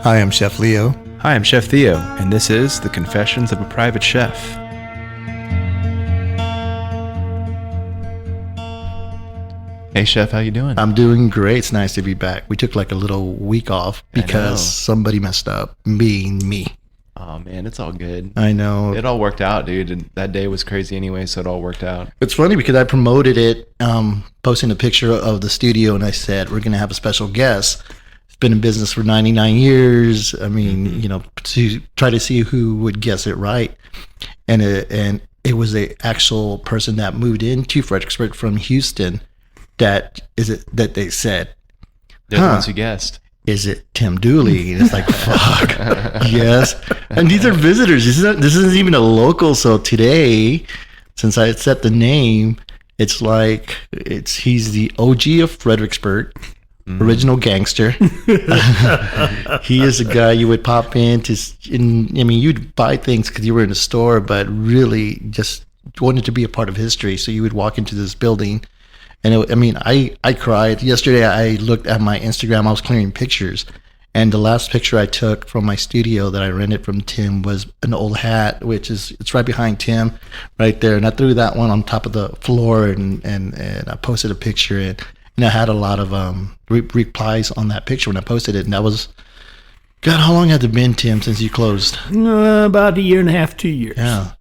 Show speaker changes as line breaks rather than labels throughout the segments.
Hi, I'm Chef Leo.
Hi, I'm Chef Theo, and this is The Confessions of a Private Chef. Hey, Chef, how you doing?
I'm doing great. It's nice to be back. We took like a little week off because somebody messed up, being me.
Oh, man, it's all good.
I know.
It all worked out, dude. And that day was crazy anyway, so it all worked out.
It's funny because I promoted it, posting a picture of the studio, and I said, we're going to have a special guest. It's been in business for 99 years. I mean, to try to see who would guess it right. And it was the actual person that moved into Fredericksburg from Houston. That they said.
They're the ones who guessed.
Is it Tim Dooley? And it's like, fuck, yes. And these are visitors. This isn't even a local. So today, since I set the name, it's like he's the OG of Fredericksburg, original gangster. He is a guy you would pop in you'd buy things because you were in a store, but really just wanted to be a part of history. So you would walk into this building. And I cried. Yesterday, I looked at my Instagram. I was clearing pictures. And the last picture I took from my studio that I rented from Tim was an old hat, it's right behind Tim right there. And I threw that one on top of the floor and I posted a picture. And I had a lot of replies on that picture when I posted it. And that was, God, how long had it been, Tim, since you closed?
About a year and a half, 2 years.
Yeah.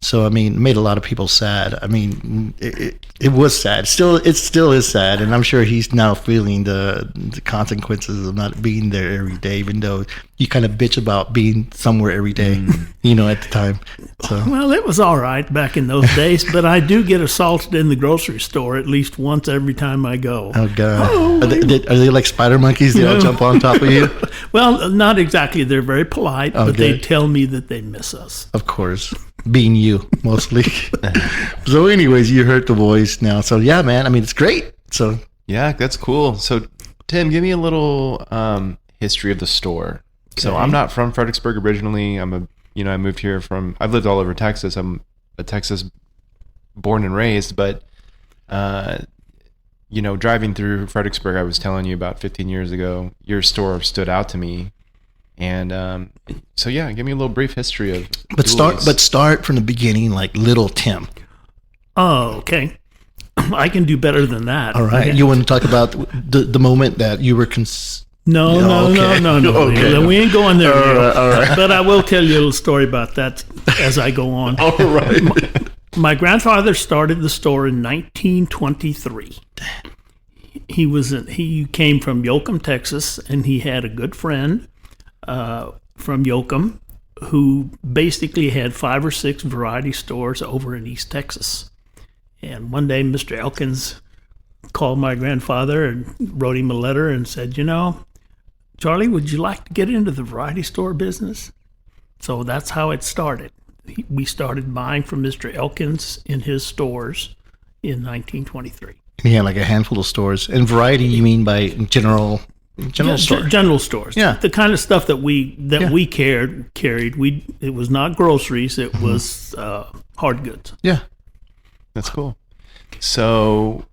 So, it made a lot of people sad. It was sad. It still is sad. And I'm sure he's now feeling the consequences of not being there every day, even though you kind of bitch about being somewhere every day, at the time. So.
Well, it was all right back in those days, but I do get assaulted in the grocery store at least once every time I go.
Oh, God. Are they like spider monkeys? They all jump on top of you?
Well, not exactly. They're very polite, but they tell me that they miss us.
Of course. Being you, mostly. So anyways, you heard the voice now. So yeah, man, it's great. So
yeah, that's cool. So Tim, give me a little history of the store. Okay. So I'm not from Fredericksburg originally. I moved here I've lived all over Texas. I'm a Texas born and raised, but driving through Fredericksburg, I was telling you about 15 years ago, your store stood out to me. And so yeah, give me a little brief history of.
But start from the beginning, like little Tim.
Oh, okay. I can do better than that.
All right. Okay. You want to talk about the moment that you were
No.
Okay.
We ain't going there.
All right.
But I will tell you a little story about that as I go on.
All right.
My grandfather started the store in 1923. He came from Yoakum, Texas, and he had a good friend from Yoakum, who basically had 5 or 6 variety stores over in East Texas. And one day, Mr. Elkins called my grandfather and wrote him a letter and said, Charlie, would you like to get into the variety store business? So that's how it started. We started buying from Mr. Elkins in his stores in 1923.
He had like a handful of stores. And variety, you mean by general stores?
General stores.
Yeah.
The kind of stuff that we carried. It was not groceries. It was hard goods.
Yeah.
That's cool. So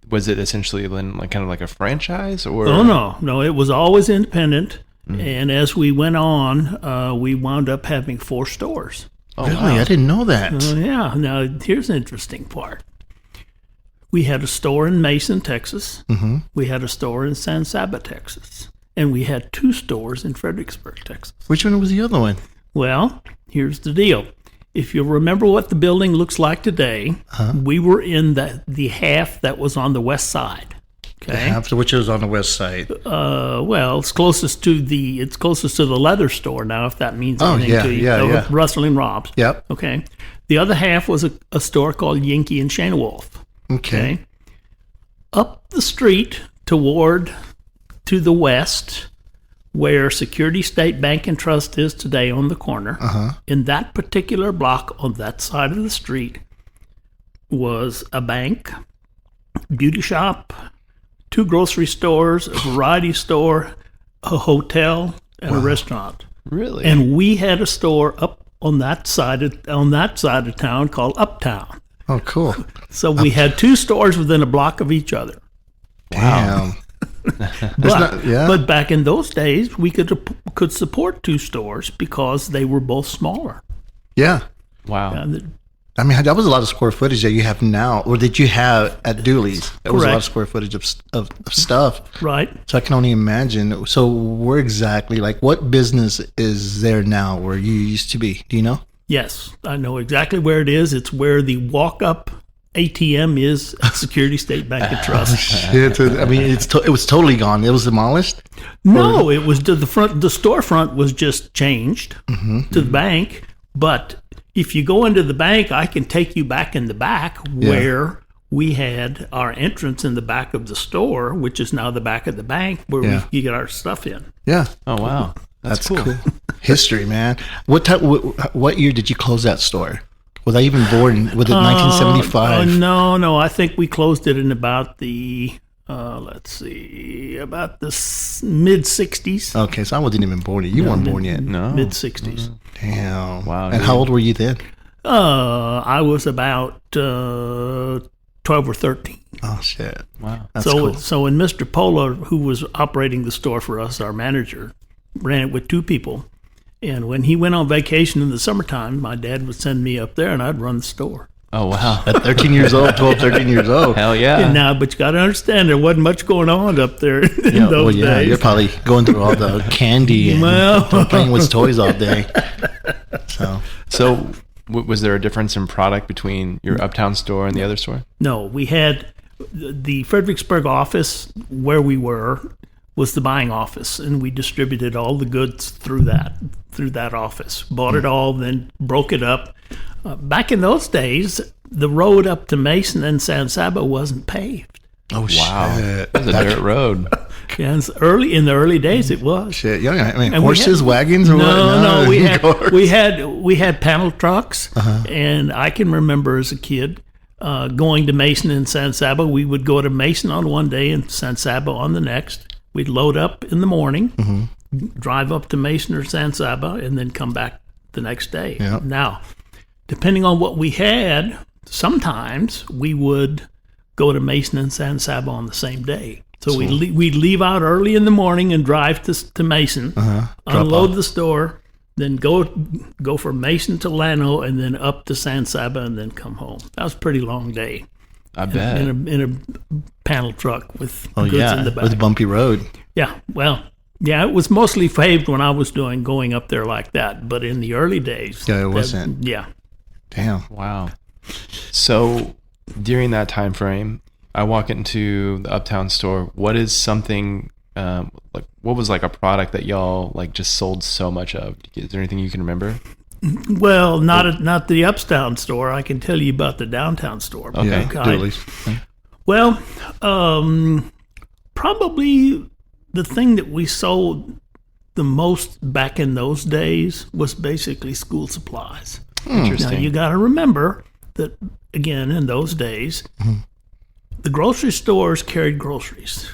was it essentially then kind of like a franchise or?
Oh, no. It was always independent. Mm-hmm. And as we went on, we wound up having 4 stores.
Oh, really? Wow. I didn't know that.
Yeah. Now, here's an interesting part. We had a store in Mason, Texas. Mm-hmm. We had a store in San Saba, Texas. And we had 2 stores in Fredericksburg, Texas.
Which one was the other one?
Well, here's the deal. If you remember what the building looks like today, we were in the half that was on the west side. Okay?
The half which was on the west side.
Well, it's closest to the leather store now, if that means anything to you.
Yeah.
Russell and Rob's.
Yep.
Okay. The other half was a store called Yankee and Shane Wolf.
Okay.
Up the street to the west, where Security State Bank and Trust is today on the corner, in that particular block on that side of the street was a bank, beauty shop, 2 grocery stores, a variety store, a hotel, and a restaurant.
Really?
And we had a store up on that side of town called Uptown.
Oh, cool.
So we had 2 stores within a block of each other.
Wow.
But back in those days, we could support 2 stores because they were both smaller.
Yeah.
Wow.
I mean, that was a lot of square footage that you have now, or that you have at Dooley's. That was a lot of square footage of stuff.
Right.
So I can only imagine. So where exactly, like, what business is there now where you used to be? Do you know?
Yes, I know exactly where it is. It's where the walk-up ATM is at Security State Bank and Trust.
Shit. I mean, it was totally gone. It was demolished?
No, it was the storefront was just changed to the bank, but if you go into the bank, I can take you back in the back where we had our entrance in the back of the store, which is now the back of the bank where we get our stuff in.
Yeah.
Oh, wow. That's cool.
History, man. What year did you close that store? Was I even born? Was it 1975?
No. I think we closed it in about the mid-'60s.
Okay, so I wasn't even born yet. You weren't born yet.
No.
Mid-'60s.
Damn.
Wow.
And how old were you then?
I was about 12 or 13.
Oh, shit.
Wow.
That's cool.
So when Mr. Pola, who was operating the store for us, our manager, ran it with 2 people. And when he went on vacation in the summertime, my dad would send me up there and I'd run the store.
Oh, wow.
At 13 years old, 12, 13 years old.
Hell yeah.
But you got to understand, there wasn't much going on up there in those days.
You're probably going through all the candy and playing with toys all day. So
was there a difference in product between your Uptown store and the other store?
No, we had the Fredericksburg office where we were was the buying office, and we distributed all the goods through that office. Bought it all, then broke it up. Back in those days, the road up to Mason and San Saba wasn't paved.
Oh,
wow.
shit.
It was a dirt road.
Yeah, in the early days, it was.
Shit. Yeah, I mean, horses, wagons, or what?
No. We had panel trucks, and I can remember as a kid going to Mason and San Saba. We would go to Mason on one day and San Saba on the next. We'd load up in the morning, drive up to Mason or San Saba, and then come back the next day.
Yeah.
Now, depending on what we had, sometimes we would go to Mason and San Saba on the same day. So we'd leave out early in the morning and drive to Mason, unload the store, then go from Mason to Llano, and then up to San Saba, and then come home. That was a pretty long day.
I bet.
In a panel truck with goods in the back.
With a bumpy road.
Yeah, well, it was mostly paved when I was going up there like that, but in the early days.
Yeah, it wasn't.
Yeah.
Damn.
Wow. So during that time frame, I walk into the Uptown store. What is something what was like a product that y'all like just sold so much of? Is there anything you can remember?
Well, not the Uptown store. I can tell you about the downtown store.
Okay.
Yeah, Dooley's.
Well, probably the thing that we sold the most back in those days was basically school supplies.
Interesting.
Now, you got to remember that, again, in those days, the grocery stores carried groceries.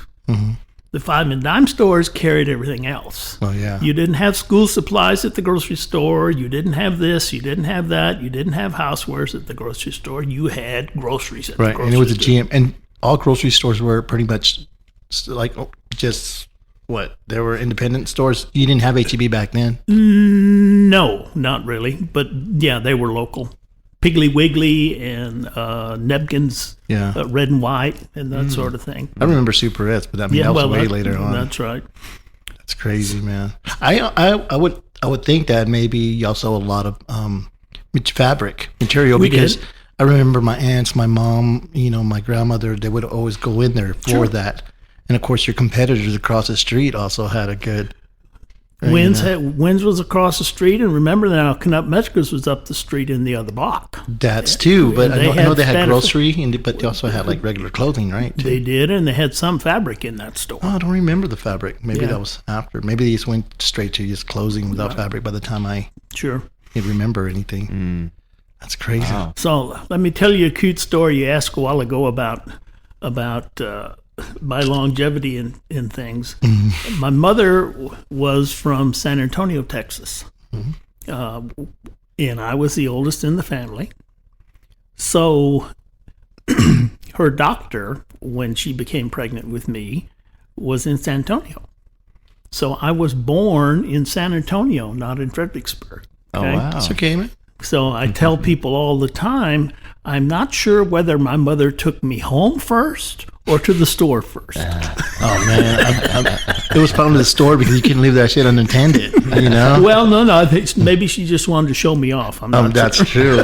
The 5 and dime stores carried everything else.
Oh, yeah.
You didn't have school supplies at the grocery store. You didn't have this. You didn't have that. You didn't have housewares at the grocery store. You had groceries at the grocery store.
And it was a GM. And all grocery stores were pretty much like just what? They were independent stores. You didn't have H-E-B back then?
No, not really. But, yeah, they were local. Piggly Wiggly and Nebkins, red and white, and that sort of thing.
I remember Superettes, but that was way later on.
That's right.
That's crazy, man. I would think that maybe y'all sold a lot of fabric material because I remember my aunts, my mom, my grandmother, they would always go in there for that. And of course, your competitors across the street also had a good.
Wynn's was across the street, and remember now, Canuck Metzger's was up the street in the other block.
That's too, but I know they had grocery, but they also had like regular clothing, right? Too.
They did, and they had some fabric in that store.
Oh, I don't remember the fabric. Maybe that was after. Maybe they just went straight to just clothing without fabric by the time I remember anything. That's crazy. Wow.
So let me tell you a cute story you asked a while ago about my longevity in things. My mother was from San Antonio, Texas, and I was the oldest in the family. So her doctor, when she became pregnant with me, was in San Antonio. So I was born in San Antonio, not in Fredericksburg.
Oh, wow.
It's okay, man.
So I tell people all the time, I'm not sure whether my mother took me home first or to the store first.
Oh man, it was probably the store because you couldn't leave that shit unattended. You know.
Well, no, I think maybe she just wanted to show me off. I'm not
That's
sure.
true.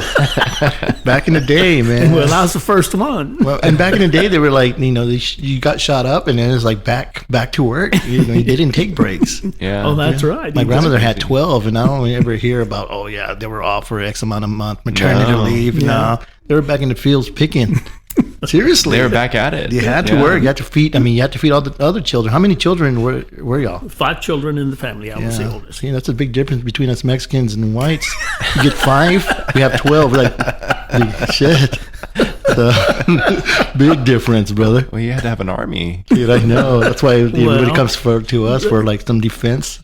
Back in the day, man.
Well, I was the first one.
Well, and back in the day, they were like, you got shot up, and then it was like back to work. They didn't take breaks.
Yeah.
Oh, that's right.
My grandmother had 12, and I don't ever hear about, oh yeah, they were off for X amount of month maternity leave.
Yeah.
No, they were back in the fields picking. Seriously,
They were back at it.
You had to work. You had to feed. I mean, you had to feed all the other children. How many children were y'all?
5 children in the family. I was the oldest.
See, that's a big difference between us Mexicans and whites. You get 5, we have 12. We're like, shit. So, big difference, brother.
Well, you had to have an army.
Dude, I know. That's why everybody comes to us for like some defense.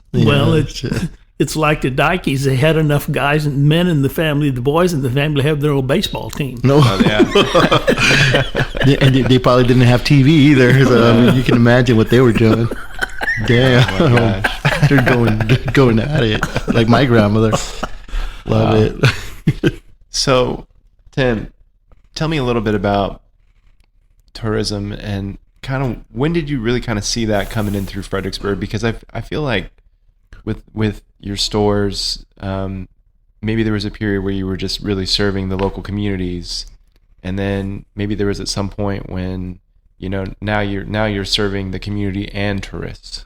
It's like the Dikeys. They had enough guys and men in the family, the boys in the family, have their own baseball team.
No.
Oh, yeah.
And they probably didn't have TV either. So I mean, you can imagine what they were doing. Damn.
Oh, my gosh.
They're going at it. Like my grandmother. Love it.
So, Tim, tell me a little bit about tourism and kind of when did you really kind of see that coming in through Fredericksburg? Because I feel like with your stores, maybe there was a period where you were just really serving the local communities, and then maybe there was at some point when now you're serving the community and tourists.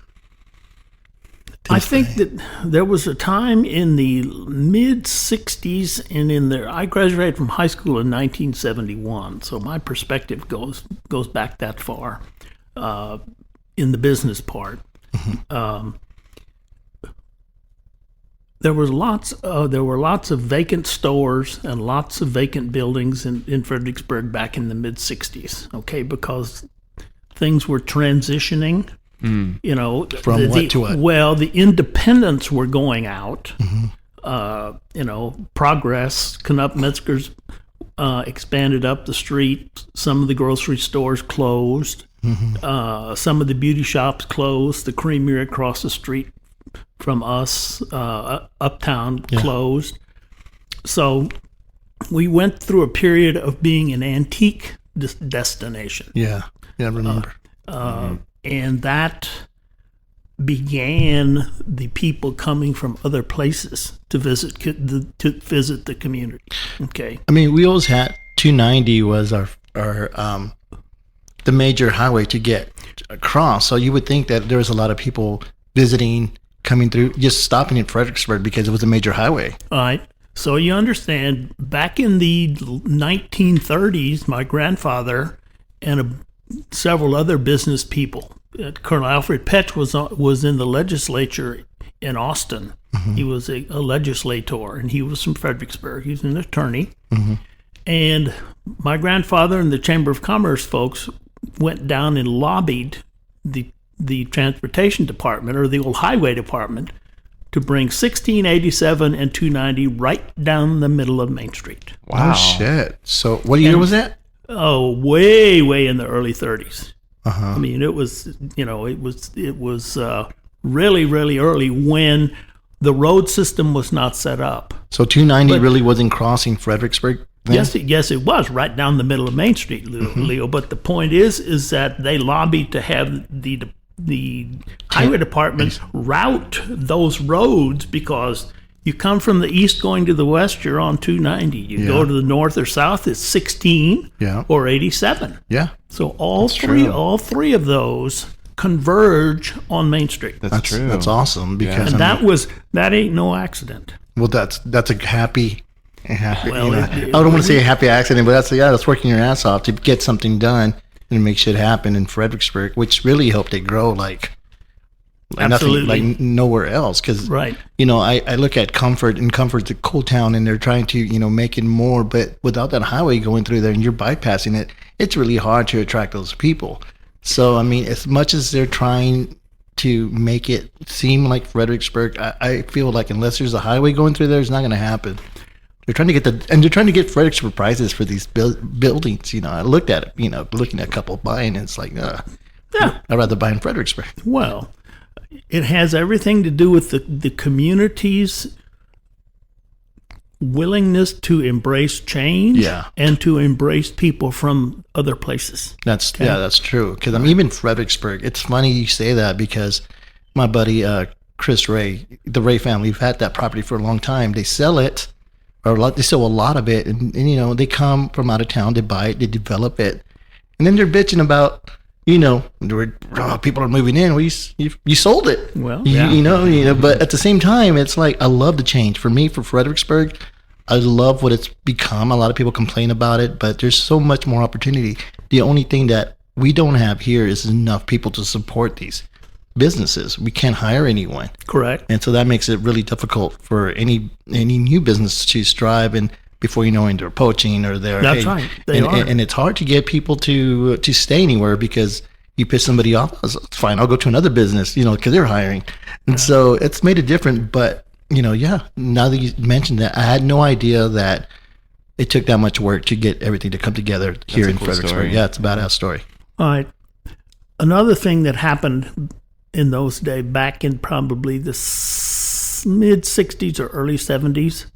I think that there was a time in the mid 60s and I graduated from high school in 1971, so my perspective goes back that far in the business part. There were lots of vacant stores and lots of vacant buildings in Fredericksburg back in the mid 60s. Okay, because things were transitioning.
From
what
to what?
Well, the independents were going out. Progress, Knupp-Metzger's expanded up the street. Some of the grocery stores closed. Some of the beauty shops closed. The creamery across the street from us, uptown, closed. So we went through a period of being an antique destination.
Yeah, I remember.
And that began the people coming from other places to visit the community. Okay.
I mean, we always had 290 was our the major highway to get across. So you would think that there was a lot of people visiting, coming through, just stopping in Fredericksburg because it was a major highway.
All right. So you understand, back in the 1930s, my grandfather and several other business people, Colonel Alfred Petch was in the legislature in Austin. He was a legislator, and he was from Fredericksburg. He was an attorney. And my grandfather and the Chamber of Commerce folks went down and lobbied the transportation department, or the old highway department, to bring 1687 and 290 right down the middle of Main Street.
Wow.
Oh, shit. So what year was that?
Oh, way in the early 30s. I mean, it was really, really early when the road system was not set up.
So 290 really wasn't crossing Fredericksburg then?
Yes, it was right down the middle of Main Street, Leo. But the point is that they lobbied to have the highway department route those roads, because you come from the east going to the west, you're on 290. You go to the north or south, it's 16 or 87.
Yeah.
So all three of those converge on Main Street.
That's true.
That's awesome, because
And that ain't no accident.
well, that's a happy.
Well,
I don't want to say a happy accident, but that's working your ass off to get something done and make shit happen in Fredericksburg, which really helped it grow like
Absolutely.
nothing, like nowhere else. Because
Right.
I look at Comfort, and Comfort's a cool town, and they're trying to make it more, but without that highway going through there and you're bypassing it, it's really hard to attract those people. So I mean, as much as they're trying to make it seem like Fredericksburg, I feel like unless there's a highway going through there, it's not going to happen. They're trying to get Fredericksburg prices for these buildings. I looked at it, looking at a couple buying, and it's like,
Yeah.
I'd rather buy in Fredericksburg.
Well, it has everything to do with the community's willingness to embrace change
Yeah.
and to embrace people from other places.
That's that's true. Because I'm even Fredericksburg. It's funny you say that because my buddy Chris Ray, the Ray family, have had that property for a long time. They sell it, they sell a lot of it, and they come from out of town, they buy it, they develop it, and then they're bitching about people are moving in. Well, you sold it.
Well,
But at the same time, it's like I love the change. For me, for Fredericksburg, I love what it's become. A lot of people complain about it, but there's so much more opportunity. The only thing that we don't have here is enough people to support these businesses. We can't hire anyone.
Correct.
And so that makes it really difficult for any new business to strive. And before you know it, they're poaching or they're
That's right. They are.
And it's hard to get people to stay anywhere because you piss somebody off. It's fine. I'll go to another business, because they're hiring. And so it's made it different. But now that you mentioned that, I had no idea that it took that much work to get everything to come together here in Fredericksburg.
Story.
Yeah, it's a badass story.
All right. Another thing that happened in those days, back in probably the mid 60s or early 70s,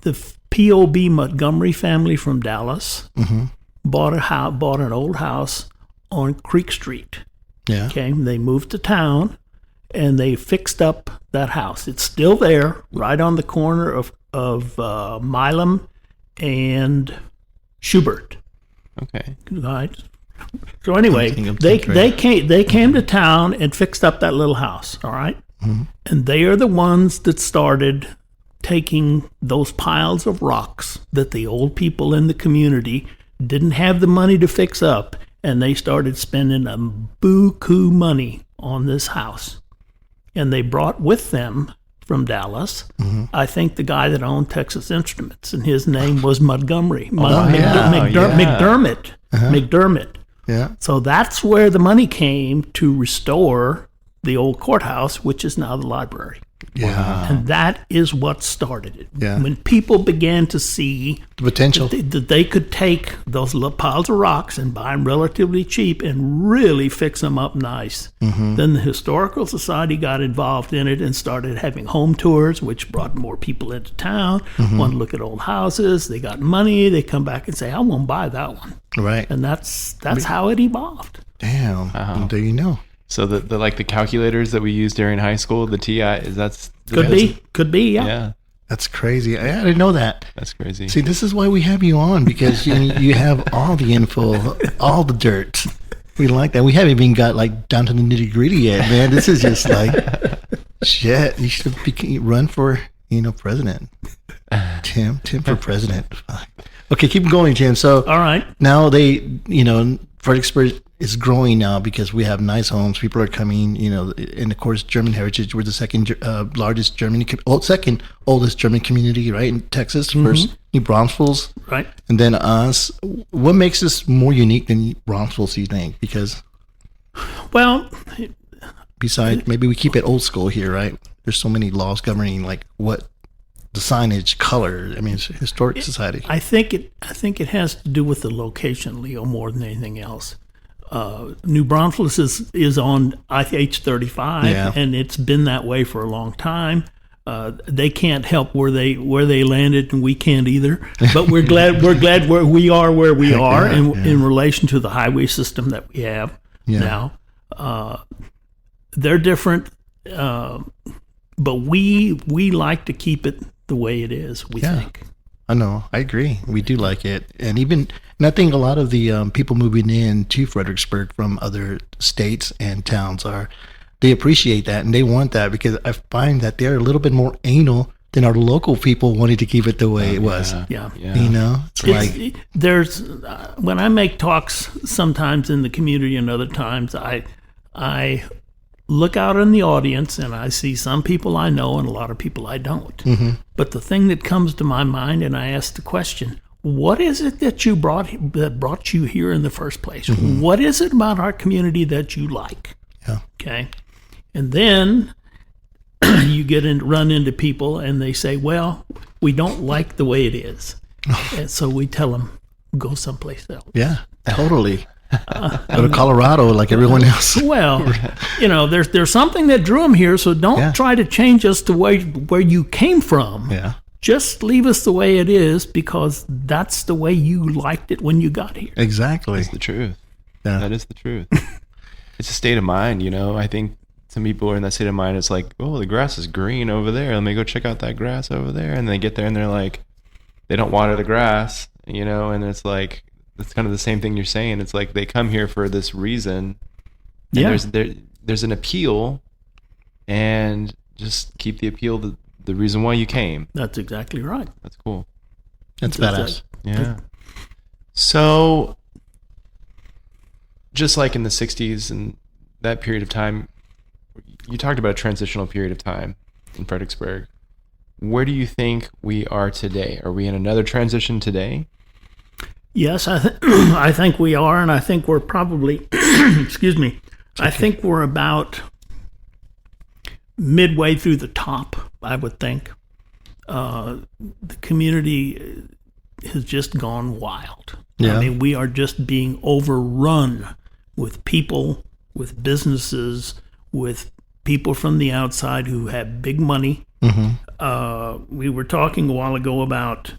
the P.O.B. Montgomery family from Dallas bought an old house on Creek Street.
Yeah.
Okay, they moved to town, and they fixed up that house. It's still there, right on the corner of Milam and Schubert.
Okay.
Right. So anyway,
I'm
they
thinking.
came to town and fixed up that little house. All right, and they are the ones that started taking those piles of rocks that the old people in the community didn't have the money to fix up, and they started spending a buku money on this house. And they brought with them from Dallas, I think the guy that owned Texas Instruments, and his name was Montgomery. McDermott. McDermott.
Yeah.
So that's where the money came to restore the old courthouse, which is now the library.
Yeah.
And that is what started it.
Yeah.
When people began to see
The potential.
that they could take those little piles of rocks and buy them relatively cheap and really fix them up nice. Then the Historical Society got involved in it and started having home tours, which brought more people into town, want to look at old houses. They got money. They come back and say, I won't buy that one.
Right.
And that's how it evolved.
Damn.
Wow.
There you know.
So the calculators that we used during high school, the TI,
Could be, yeah.
Yeah,
That's crazy. I didn't know that.
that's crazy.
See, this is why we have you on, because you have all the info, all the dirt. We like that. We haven't even got down to the nitty gritty yet, man. This is just shit. You should run for president. Tim for president. Okay, keep going, Tim. So
All right.
now Fredericksburg is growing now because we have nice homes. People are coming, and of course, German heritage. We're the second second oldest German community, right, in Texas. First, New Braunfels,
Right.
and then us. What makes us more unique than Braunfels, do you think? Because
Well,
besides, maybe we keep it old school here, right? There's so many laws governing what the signage, color. I mean, it's a historic society.
I think it has to do with the location, Leo, more than anything else. New Braunfels is on IH-35,
Yeah.
and it's been that way for a long time. They can't help where they landed, and we can't either. But we're glad where we are in relation to the highway system that we have now. They're different, but we like to keep it the way it is. We think.
I know. I agree. We do like it. And I think a lot of the people moving in to Fredericksburg from other states and towns they appreciate that and they want that, because I find that they're a little bit more anal than our local people wanted to keep it the way it was.
Yeah.
It's
There's when I make talks sometimes in the community and other times, I look out in the audience and I see some people I know and a lot of people I don't. But the thing that comes to my mind, and I ask the question, what is it that brought you here in the first place? What is it about our community that you like?
Yeah.
Okay. And then you run into people and they say, well, we don't like the way it is. And so we tell them, go someplace else.
Yeah, totally. Go to Colorado like everyone else.
Well, there's something that drew them here, so don't try to change us to where you came from.
Yeah.
Just leave us the way it is because that's the way you liked it when you got here.
Exactly.
That's the truth.
Yeah.
That is the truth. It's a state of mind, I think some people are in that state of mind. It's like, oh, the grass is green over there. Let me go check out that grass over there. And they get there and they're like, they don't water the grass, and it's like, it's kind of the same thing you're saying. It's like they come here for this reason. And there's an appeal, and just keep the appeal the reason why you came.
That's exactly right.
That's cool.
That's badass.
Yeah. So, just like in the 60s and that period of time, you talked about a transitional period of time in Fredericksburg. Where do you think we are today? Are we in another transition today?
Yes, I think we are, and I think we're probably, excuse me, I think we're about midway through the top, I would think. The community has just gone wild.
Yeah.
I mean, we are just being overrun with people, with businesses, with people from the outside who have big money.
Mm-hmm.
We were talking a while ago about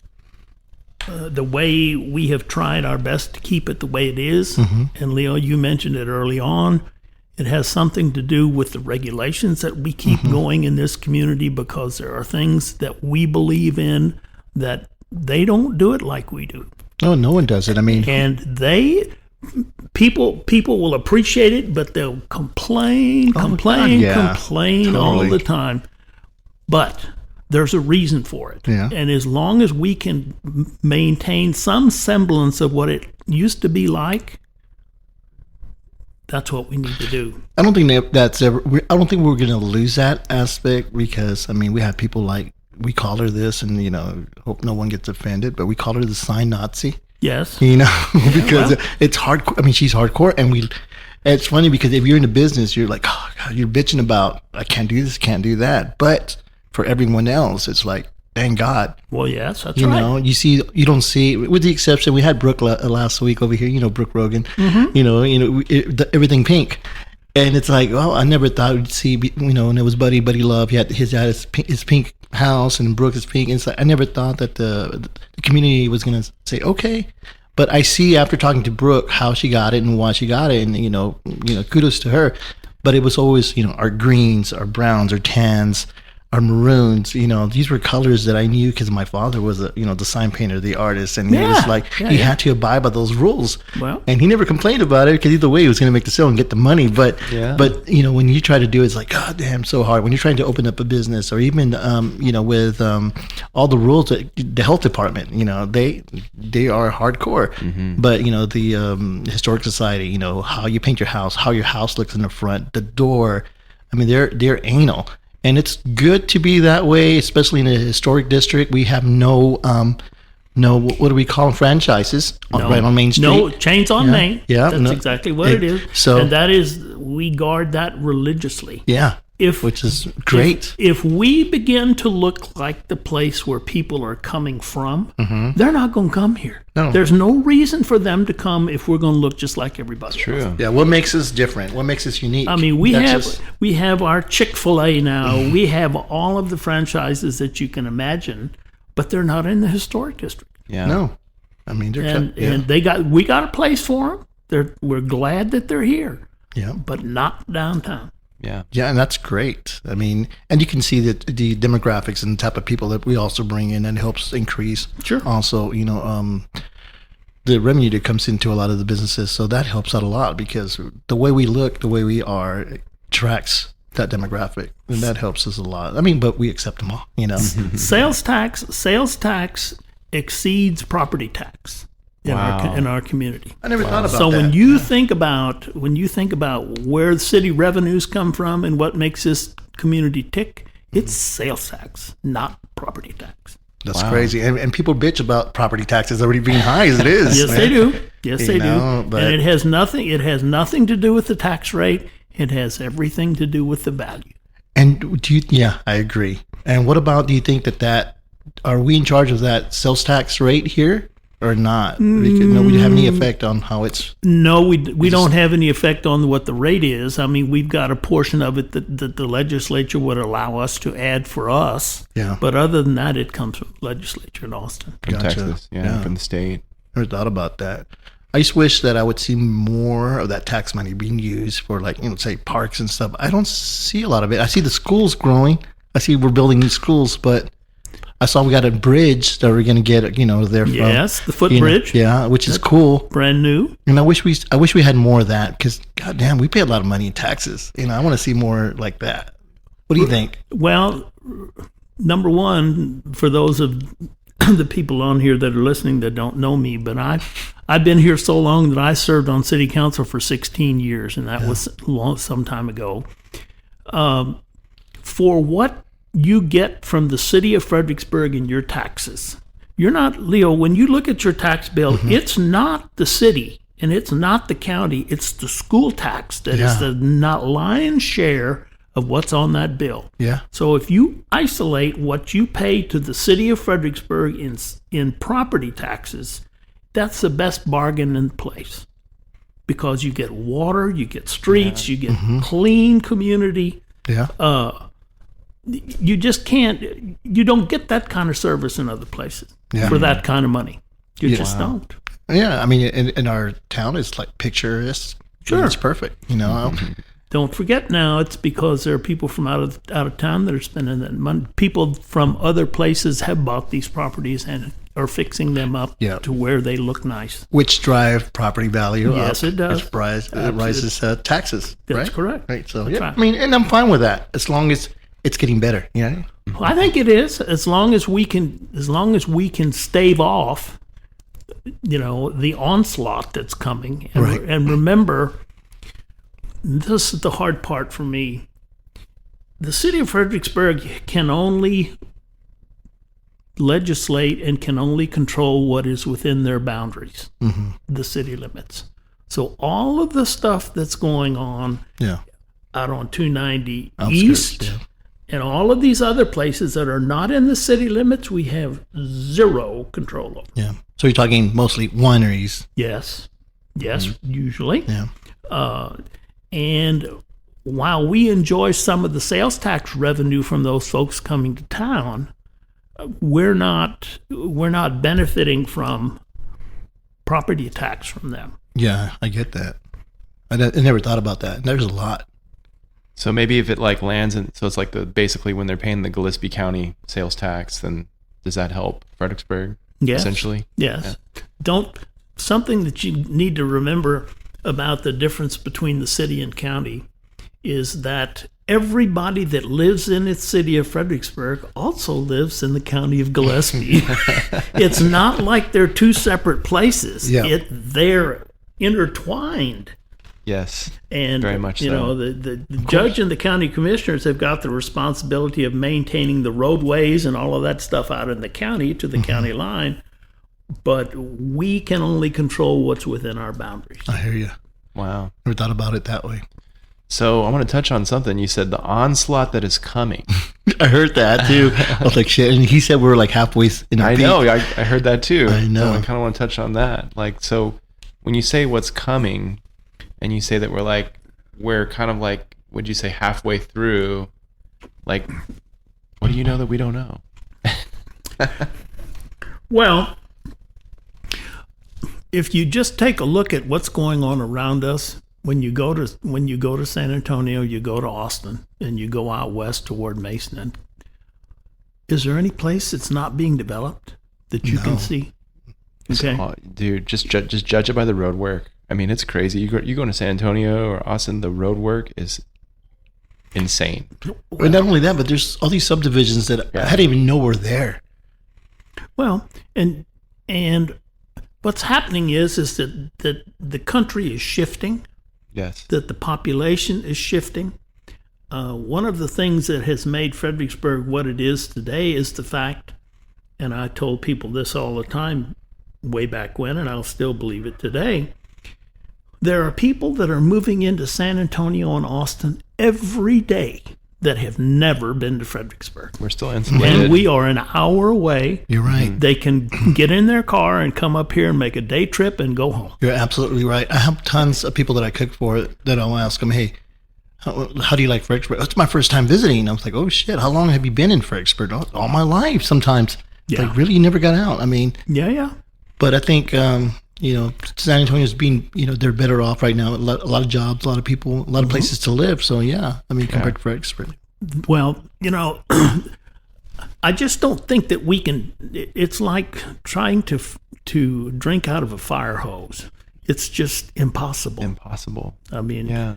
the way we have tried our best to keep it the way it is.
Mm-hmm.
And Leo, you mentioned it early on. It has something to do with the regulations that we keep going in this community because there are things that we believe in that they don't do it like we do.
No one does it. I mean,
And people will appreciate it, but they'll complain all
totally.
the time. But there's a reason for it.
Yeah.
And as long as we can maintain some semblance of what it used to be like, that's what we need to do.
I don't think I don't think we're going to lose that aspect because, I mean, we have people like, we call her this and, hope no one gets offended, but we call her the sign Nazi,
Yes.
because it's hardcore. I mean, she's hardcore. And it's funny because if you're in the business, you're like, oh, God, you're bitching about, I can't do this, can't do that. But for everyone else, it's like, thank God.
Well, yes, that's right.
You don't see, with the exception, we had Brooke last week over here, Brooke Rogan, everything pink. And it's like, well, I never thought we'd see, and it was Buddy Love. He had his pink house and Brooke is pink. And it's like, I never thought that the community was going to say, okay. But I see after talking to Brooke how she got it and why she got it. And, kudos to her. But it was always, our greens, our browns, our tans, our maroons, these were colors that I knew because my father was the sign painter, the artist, and he was like, he had to abide by those rules.
Well,
and he never complained about it because either way he was going to make the sale and get the money. But when you try to do it, it's like, God damn, so hard. When you're trying to open up a business or even with all the rules, the health department, they are hardcore.
Mm-hmm.
But the historic society, how you paint your house, how your house looks in the front, the door. I mean, they're anal. And it's good to be that way, especially in a historic district. We have no what do we call them, franchises right on Main Street.
No, chains on Main.
Yeah.
That's exactly what it is.
So,
and that is, we guard that religiously.
Yeah, which is great.
If we begin to look like the place where people are coming from, they're not going to come here.
No.
There's no reason for them to come if we're going to look just like everybody else.
True.
Yeah, what makes us different? What makes us unique?
I mean, we have our Chick-fil-A now. We have all of the franchises that you can imagine, but they're not in the historic district.
Yeah.
No. I mean,
and we got a place for them. We're glad that they're here.
Yeah.
But not downtown.
Yeah.
Yeah, and that's great. I mean, and you can see that the demographics and the type of people that we also bring in, and helps increase.
Sure.
Also, the revenue that comes into a lot of the businesses. So that helps out a lot because the way we look, the way we are, attracts that demographic, and that helps us a lot. I mean, but we accept them all,
Sales tax exceeds property tax in our community.
I never thought about that.
So when you think about where the city revenues come from and what makes this community tick, it's sales tax, not property tax.
That's crazy. And people bitch about property taxes already being high as it is.
Yes, they do. Yes, they do.
But
and it has nothing to do with the tax rate. It has everything to do with the value.
And I agree. And what about, do you think that are we in charge of that sales tax rate here? or not? No, we have any effect on how it's.
No, we don't have any effect on what the rate is. I mean, we've got a portion of it that the legislature would allow us to add for us.
Yeah.
But other than that, it comes from the legislature in Austin.
From
Gotcha.
Texas,
Yeah.
from the state.
Never thought about that. I just wish that I would see more of that tax money being used for, like, say parks and stuff. I don't see a lot of it. I see the schools growing. I see we're building new schools, but I saw we got a bridge that we're going to get, there from.
Yes, the footbridge.
Yeah, which is cool.
Brand new.
And I wish we had more of that because, goddamn, we pay a lot of money in taxes. I want to see more like that. What do you think?
Well, number one, for those of the people on here that are listening that don't know me, but I've been here so long that I served on city council for 16 years, and that was some time ago. For what you get from the city of Fredericksburg in your taxes, you're not, Leo, when you look at your tax bill, it's not the city and it's not the county, it's the school tax that is the not lion's share of what's on that bill.
Yeah.
So if you isolate what you pay to the city of Fredericksburg in property taxes, that's the best bargain in place, because you get water, you get streets, you get clean community.
Yeah.
You just can't, you don't get that kind of service in other places for that kind of money. You just don't.
Yeah. I mean, in our town, it's like picturesque.
Sure.
It's perfect.
Don't forget now, it's because there are people from out of town that are spending that money. People from other places have bought these properties and are fixing them up to where they look nice.
Which drive property value up.
Yes, it does.
Which rises taxes.
That's
right?
correct.
Right. So,
That's right.
I mean, and I'm fine with that as long as it's getting better.
Well, I think it is, as long as we can stave off, the onslaught that's coming. And,
Right.
and remember, this is the hard part for me. The city of Fredericksburg can only legislate and can only control what is within their boundaries, the city limits. So all of the stuff that's going on out on 290 East and all of these other places that are not in the city limits, we have zero control over.
Yeah. So you're talking mostly wineries.
Yes, usually.
Yeah.
And while we enjoy some of the sales tax revenue from those folks coming to town, we're not benefiting from property tax from them.
Yeah, I get that. I never thought about that. There's a lot.
So maybe if it lands in, so it's like basically when they're paying the Gillespie County sales tax, then does that help Fredericksburg?
Yes.
Essentially?
Yes. Something that you need to remember about the difference between the city and county is that everybody that lives in the city of Fredericksburg also lives in the county of Gillespie. It's not like they're two separate places.
Yeah.
They're intertwined.
Yes.
And
very much so.
The judge and the county commissioners have got the responsibility of maintaining the roadways and all of that stuff out in the county to the county line, but we can only control what's within our boundaries.
I hear you.
Wow.
Never thought about it that way.
So I want to touch on something. You said the onslaught that is coming.
I heard that too. I was like, shit. And he said we were like halfway in our peak.
know. I heard that too.
I know.
So I kind of want to touch on that. So when you say what's coming, and you say that we're kind of would you say halfway through? What do you know that we don't know?
Well, if you just take a look at what's going on around us, when you go to San Antonio, you go to Austin, and you go out west toward Mason, and is there any place that's not being developed that you can see? Okay,
Dude, just judge it by the road work. I mean, it's crazy. You go to San Antonio or Austin, the road work is insane.
Well, not only that, but there's all these subdivisions that I didn't even know were there.
Well, and what's happening is that the country is shifting.
Yes.
That the population is shifting. One of the things that has made Fredericksburg what it is today is the fact, and I told people this all the time way back when, and I'll still believe it today, there are people that are moving into San Antonio and Austin every day that have never been to Fredericksburg.
We're still insulated.
And we are an hour away.
You're right.
They can get in their car and come up here and make a day trip and go home.
You're absolutely right. I have tons of people that I cook for that I'll ask them, hey, how do you like Fredericksburg? It's my first time visiting. I was like, oh shit, how long have you been in Fredericksburg? All my life. Sometimes,
Yeah.
like, really, you never got out. I mean,
Yeah.
but I think San Antonio's being, they're better off right now. A lot of jobs, a lot of people, a lot of places to live. So yeah, I mean, compared to Fredericksburg.
Well, I just don't think that we can. It's like trying to drink out of a fire hose. It's just impossible.
Impossible.
I mean,
Yeah.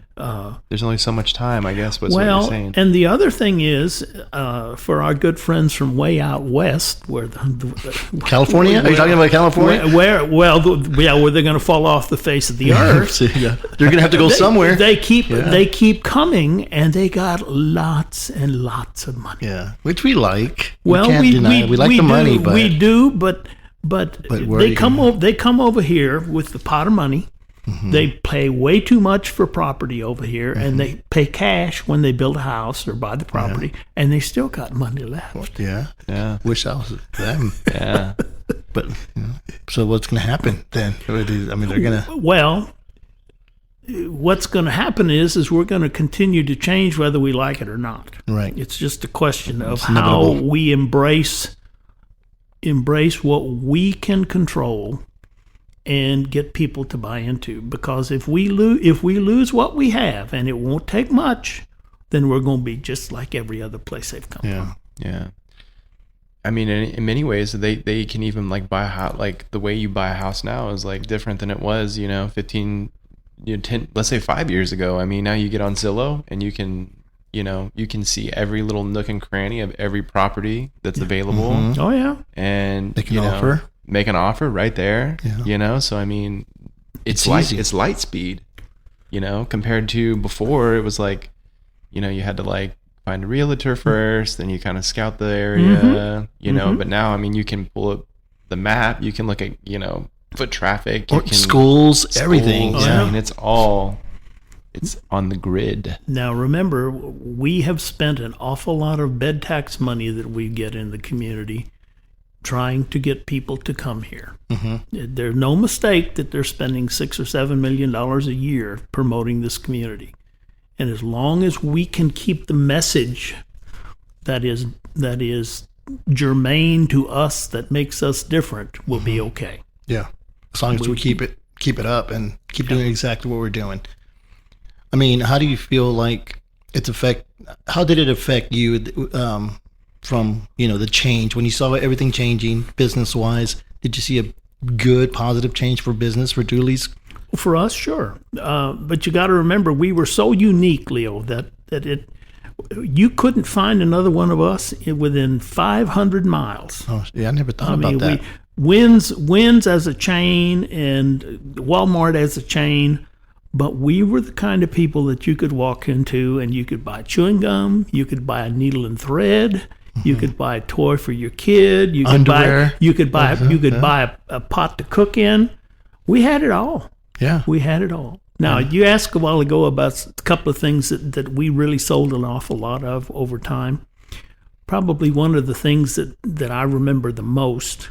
There's only so much time, I guess, was what you're saying.
and the other thing is, for our good friends from way out west, where
California? Are you talking about California?
where they're going to fall off the face of the earth.
So, yeah. They're going to have to go somewhere.
They keep coming, and they got lots and lots of money.
Yeah, which we like.
Well,
we can't deny it. We like the money, but
we do, but
where
they
you
come
gonna-
over. They come over here with the pot of money. They pay way too much for property over here, and they pay cash when they build a house or buy the property, and they still got money left.
yeah,
Yeah.
wish I was them.
Yeah.
But so what's going to happen then? I mean, they're going to.
Well, what's going to happen is we're going to continue to change whether we like it or not.
Right.
It's just a question of
It's
how
inevitable.
we embrace what we can control and get people to buy into. Because if we lose what we have, and it won't take much, then we're going to be just like every other place they've come
Yeah.
from.
Yeah. I mean, in many ways, they can even like buy a house. Like the way you buy a house now is like different than it was, 15, 10, let's say 5 years ago. I mean, now you get on Zillow and you can see every little nook and cranny of every property that's available,
Oh, yeah.
and
They can offer.
make an offer right there.
Yeah.
So I mean, it's
easy.
it's light speed, compared to before. It was like, you had to like find a realtor first, then you kind of scout the area, but now, I mean, you can pull up the map, you can look at, foot traffic,
Or schools, everything.
schools.
Yeah.
I mean, it's on the grid.
Now, remember, we have spent an awful lot of bed tax money that we get in the community trying to get people to come here. There's no mistake that they're spending $6 or $7 million a year promoting this community. And as long as we can keep the message that is germane to us, that makes us different, we'll be okay.
Yeah. As long as we keep it up and keep doing exactly what we're doing. I mean, how do you feel like how did it affect you from, the change when you saw everything changing business wise? Did you see a good positive change for business for Dooley's?
For us, sure. But you got to remember, we were so unique, Leo, that you couldn't find another one of us within 500 miles.
Oh, yeah, I never thought about that.
Wins as a chain and Walmart as a chain, but we were the kind of people that you could walk into and you could buy chewing gum, you could buy a needle and thread, you could buy a toy for your kid, you could
Underwear.
buy a pot to cook in. We had it all.
Yeah.
We had it all. Now, you asked a while ago about a couple of things that we really sold an awful lot of over time. Probably one of the things that I remember the most,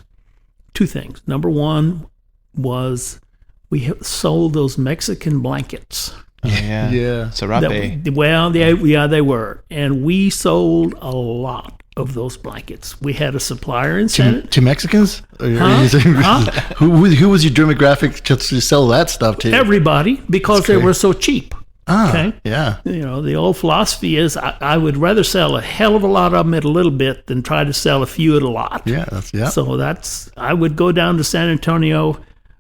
two things. Number one was we sold those Mexican blankets.
Oh, yeah.
Yeah.
Serape.
They were. And we sold a lot of those blankets. We had a supplier in San
To Mexicans?
Huh?
Who was your demographic to sell that stuff to?
everybody, because they
great.
were so cheap. Okay.
Yeah.
The old philosophy is I would rather sell a hell of a lot of them at a little bit than try to sell a few at a lot.
Yeah.
So I would go down to San Antonio.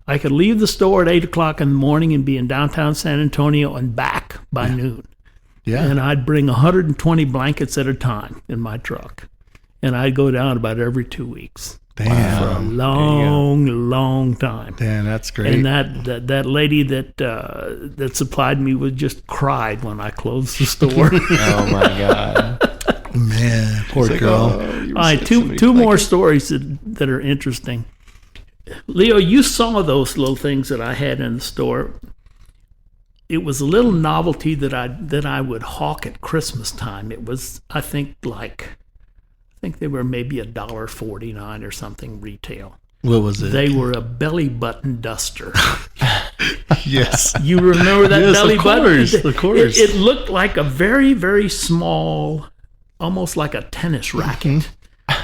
I could leave the store at 8 o'clock in the morning and be in downtown San Antonio and back by noon.
Yeah.
And I'd bring 120 blankets at a time in my truck. And I'd go down about every 2 weeks.
Damn.
For a long time.
Damn, that's great.
And that lady that supplied me would just cried when I closed the store.
Oh my God.
Man, poor
It's like,
girl.
oh, you
All right,
received so many
two more
blankets.
stories that are interesting. Leo, you saw those little things that I had in the store. it was a little novelty that I would hawk at Christmas time. It was, I think they were maybe $1.49 or something retail.
What was it?
They were a belly button duster.
Yes.
You remember that
Yes,
belly
of
button?
course, of course.
It looked like a very, very small, almost like a tennis racket.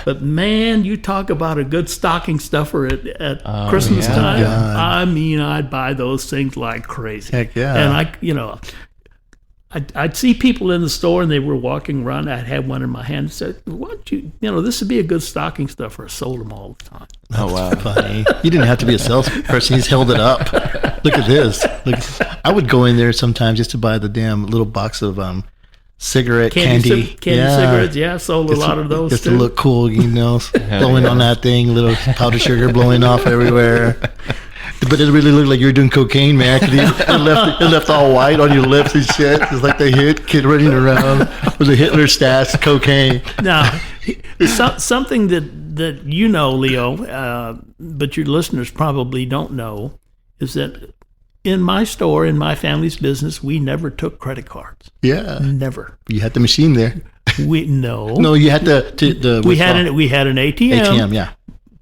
But man, you talk about a good stocking stuffer at Christmas time.
God.
I mean, I'd buy those things like crazy.
Heck yeah.
And I'd see people in the store and they were walking around. I'd have one in my hand and said, "Why don't you? This would be a good stocking stuffer." I sold them all the time.
Oh wow.
Funny. You didn't have to be a salesperson. He's held it up. Look at this. Look, I would go in there sometimes just to buy the damn little box of cigarette candy.
Cigarettes. Yeah, I sold a lot of those
just
too.
to look cool, blowing on that thing, little powdered sugar blowing off everywhere. But it really looked like you were doing cocaine, man. 'Cause it left all white on your lips and shit. It's like the hit kid running around with a Hitler stash cocaine.
Now, something that Leo, but your listeners probably don't know, is that in my store, in my family's business, we never took credit cards.
Yeah,
Never.
you had the machine there.
No,
you had the
we had an ATM.
ATM, yeah.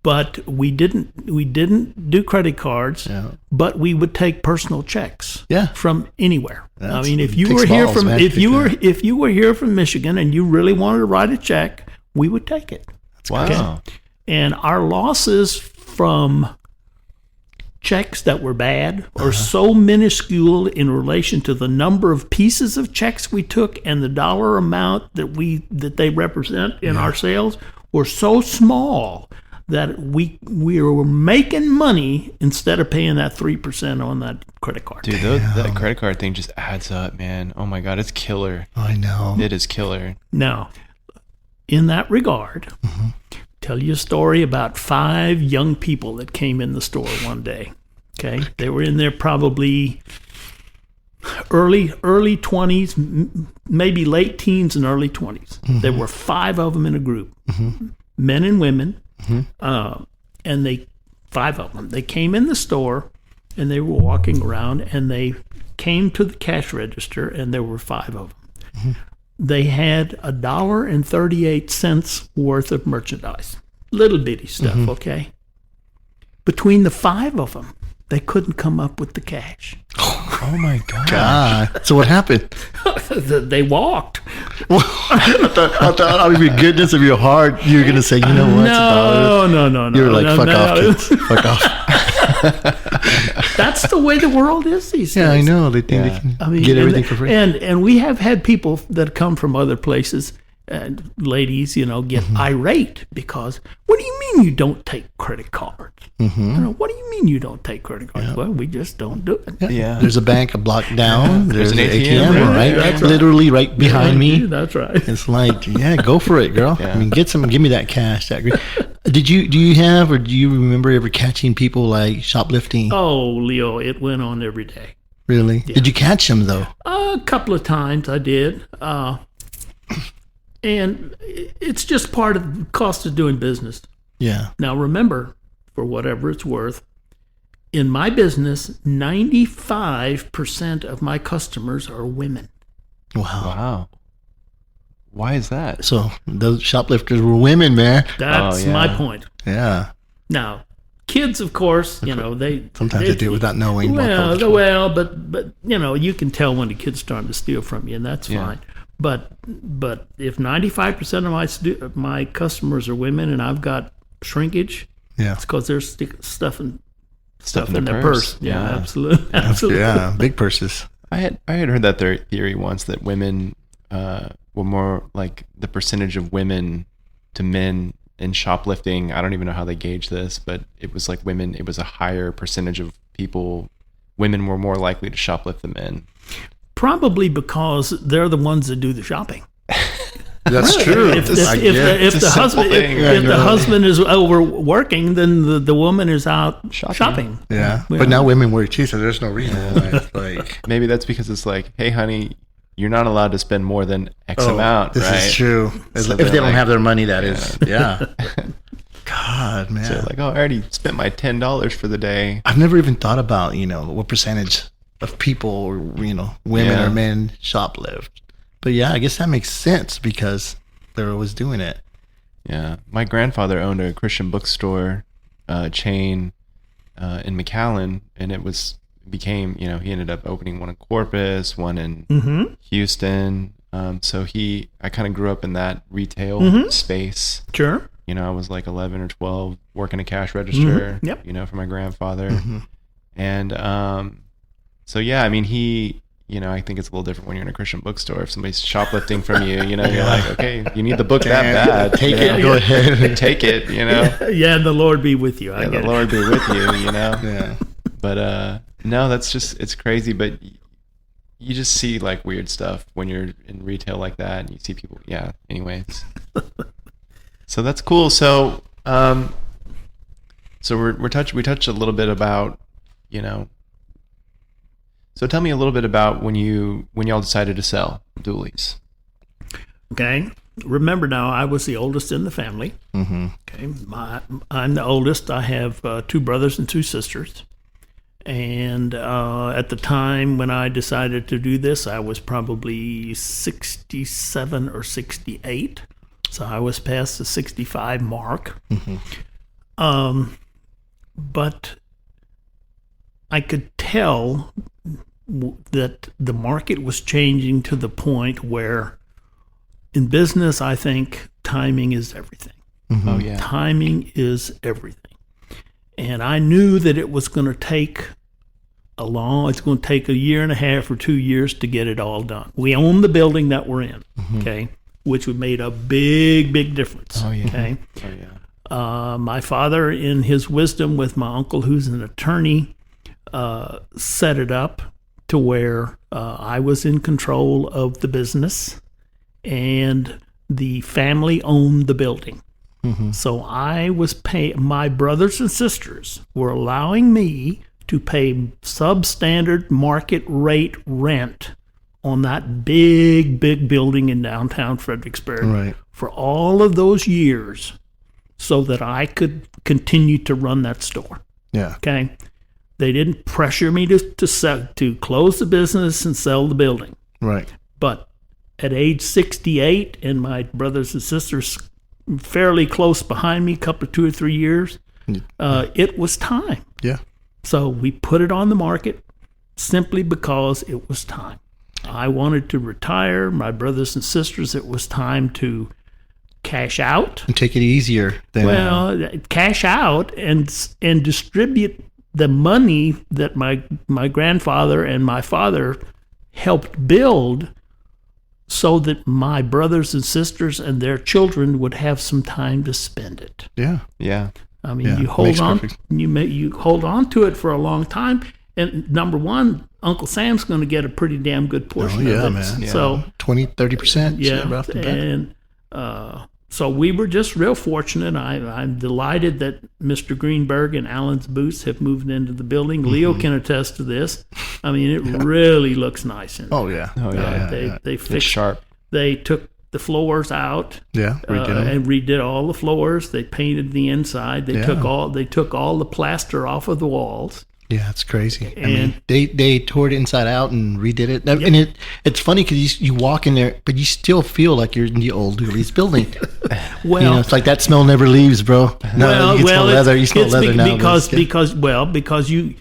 But we didn't do credit cards.
Yeah.
But we would take personal checks.
Yeah.
From anywhere. I mean, if you
takes
were here
balls,
from
man,
if you were here from Michigan and you really wanted to write a check, we would take it.
Wow.
And our losses from checks that were bad are so minuscule in relation to the number of pieces of checks we took and the dollar amount that they represent in our sales were so small that we were making money instead of paying that 3% on that credit card.
Dude, that credit card thing just adds up, man. Oh my God, it's killer.
I know.
It is killer.
Now, in that regard, tell you a story about 5 young people that came in the store one day. Okay, they were in there probably early 20s, maybe late teens and early 20s. There were 5 of them in a group, men and women, and 5 of them. They came in the store and they were walking around and they came to the cash register and there were 5 of them. They had $1.38 worth of merchandise, little bitty stuff. Okay, between the 5 of them, they couldn't come up with the cash.
Oh my God.
God. So what happened?
They walked.
I thought out of your goodness of your heart, you were going to say, you know what?
No.
You were like,
no,
fuck
no.
off, kids. Fuck off.
That's the way the world is these days.
Yeah, I know. They think they can get everything for free.
And we have had people that come from other places, and ladies, get irate because, what do you mean you don't take credit cards? What do you mean you don't take credit cards? Well, we just don't do it.
Yeah.
There's a bank a block down. There's
an
an
ATM,
ATM, right?
That's right.
Literally right behind me.
That's right.
It's like, yeah, go for it, girl.
Yeah.
I mean, give me that cash. Do you remember ever catching people like shoplifting?
Oh, Leo, it went on every day.
Really? Yeah. Did you catch them though?
A couple of times I did. And it's just part of the cost of doing business.
Yeah.
Now, remember, for whatever it's worth, in my business, 95% of my customers are women.
Wow. Why is that?
So those shoplifters were women, man.
That's my point.
Yeah.
Now, kids, of course, they
sometimes they do it without knowing.
Well, but you can tell when the kid's starting to steal from you, and that's fine. But if 95% of my customers are women, and I've got shrinkage, it's because they're stuffing stuff in their purse. Yeah, absolutely.
Yeah, big purses.
I had heard that theory once that women were more like the percentage of women to men in shoplifting. I don't even know how they gauge this, but it was like women. It was a higher percentage of people. Women were more likely to shoplift than men.
Probably because they're the ones that do the shopping.
That's true.
If the husband is overworking, then the woman is out shopping.
Yeah, but now women work too, so there's no reason why. It's like
maybe that's because it's like, hey, honey, you're not allowed to spend more than X amount.
This
right?
is true. So if they don't have their money, that is. Yeah. God, man.
So like, I already spent my $10 for the day.
I've never even thought about what percentage of people, or women or men shoplift. But yeah, I guess that makes sense because they're always doing it.
Yeah, my grandfather owned a Christian bookstore chain in McAllen, and became he ended up opening one in Corpus, one in Houston. So I kind of grew up in that retail space.
Sure.
I was like 11 or 12 working a cash register,
Yep.
For my grandfather. And so, yeah, I mean, I think it's a little different when you're in a Christian bookstore. If somebody's shoplifting from you, you're like, okay, you need the book that bad.
Take it, go ahead.
Take it,
Yeah, the Lord be with you.
The Lord be with you,
Yeah.
But no, it's crazy. But you just see like weird stuff when you're in retail like that, and you see people. Yeah. Anyways, so that's cool. So we touched a little bit about So tell me a little bit about when y'all decided to sell Dooley's.
Okay. Remember now, I was the oldest in the family. Okay. I'm the oldest. I have 2 brothers and 2 sisters. And at the time when I decided to do this, I was probably 67 or 68. So I was past the 65 mark. But I could tell that the market was changing to the point where in business, I think timing is everything.
Oh, yeah.
Timing is everything. And I knew that it was going to take it's going to take a year and a half or 2 years to get it all done. We own the building that we're in, okay, which would made a big, big difference.
Oh, yeah.
Okay.
Oh, yeah.
My father, in his wisdom with my uncle, who's an attorney, set it up to where I was in control of the business and the family owned the building. So I was paying, my brothers and sisters were allowing me to pay substandard market rate rent on that big, big building in downtown Fredericksburg for all of those years so that I could continue to run that store.
Yeah.
Okay. They didn't pressure me to close the business and sell the building.
Right.
But at age 68, and my brothers and sisters fairly close behind me, 2 or 3 years, it was time.
Yeah.
So we put it on the market simply because it was time. I wanted to retire. My brothers and sisters, it was time to cash out.
And take it easier than
cash out and distribute the money that my grandfather and my father helped build so that my brothers and sisters and their children would have some time to spend it.
Yeah.
Yeah.
I mean, you hold on, you hold on to it for a long time. And number one, Uncle Sam's going to get a pretty damn good portion of it.
Man.
Yeah. So
20-30%.
yeah.
Off the bat.
And so we were just real fortunate. I'm delighted that Mr. Greenberg and Allen's Boots have moved into the building. Leo can attest to this. I mean, it really looks nice in there.
Oh yeah.
They
It's
fixed.
sharp.
They took the floors out.
Yeah.
And redid all the floors. They painted the inside. They took all the plaster off of the walls.
Yeah, it's crazy. I
And-
mean, they tore it inside out and redid it. And it's funny because you walk in there, but you still feel like you're in the old Dooley's building.
Well,
It's like that smell never leaves, bro. No, you smell leather. You smell leather now.
Because you,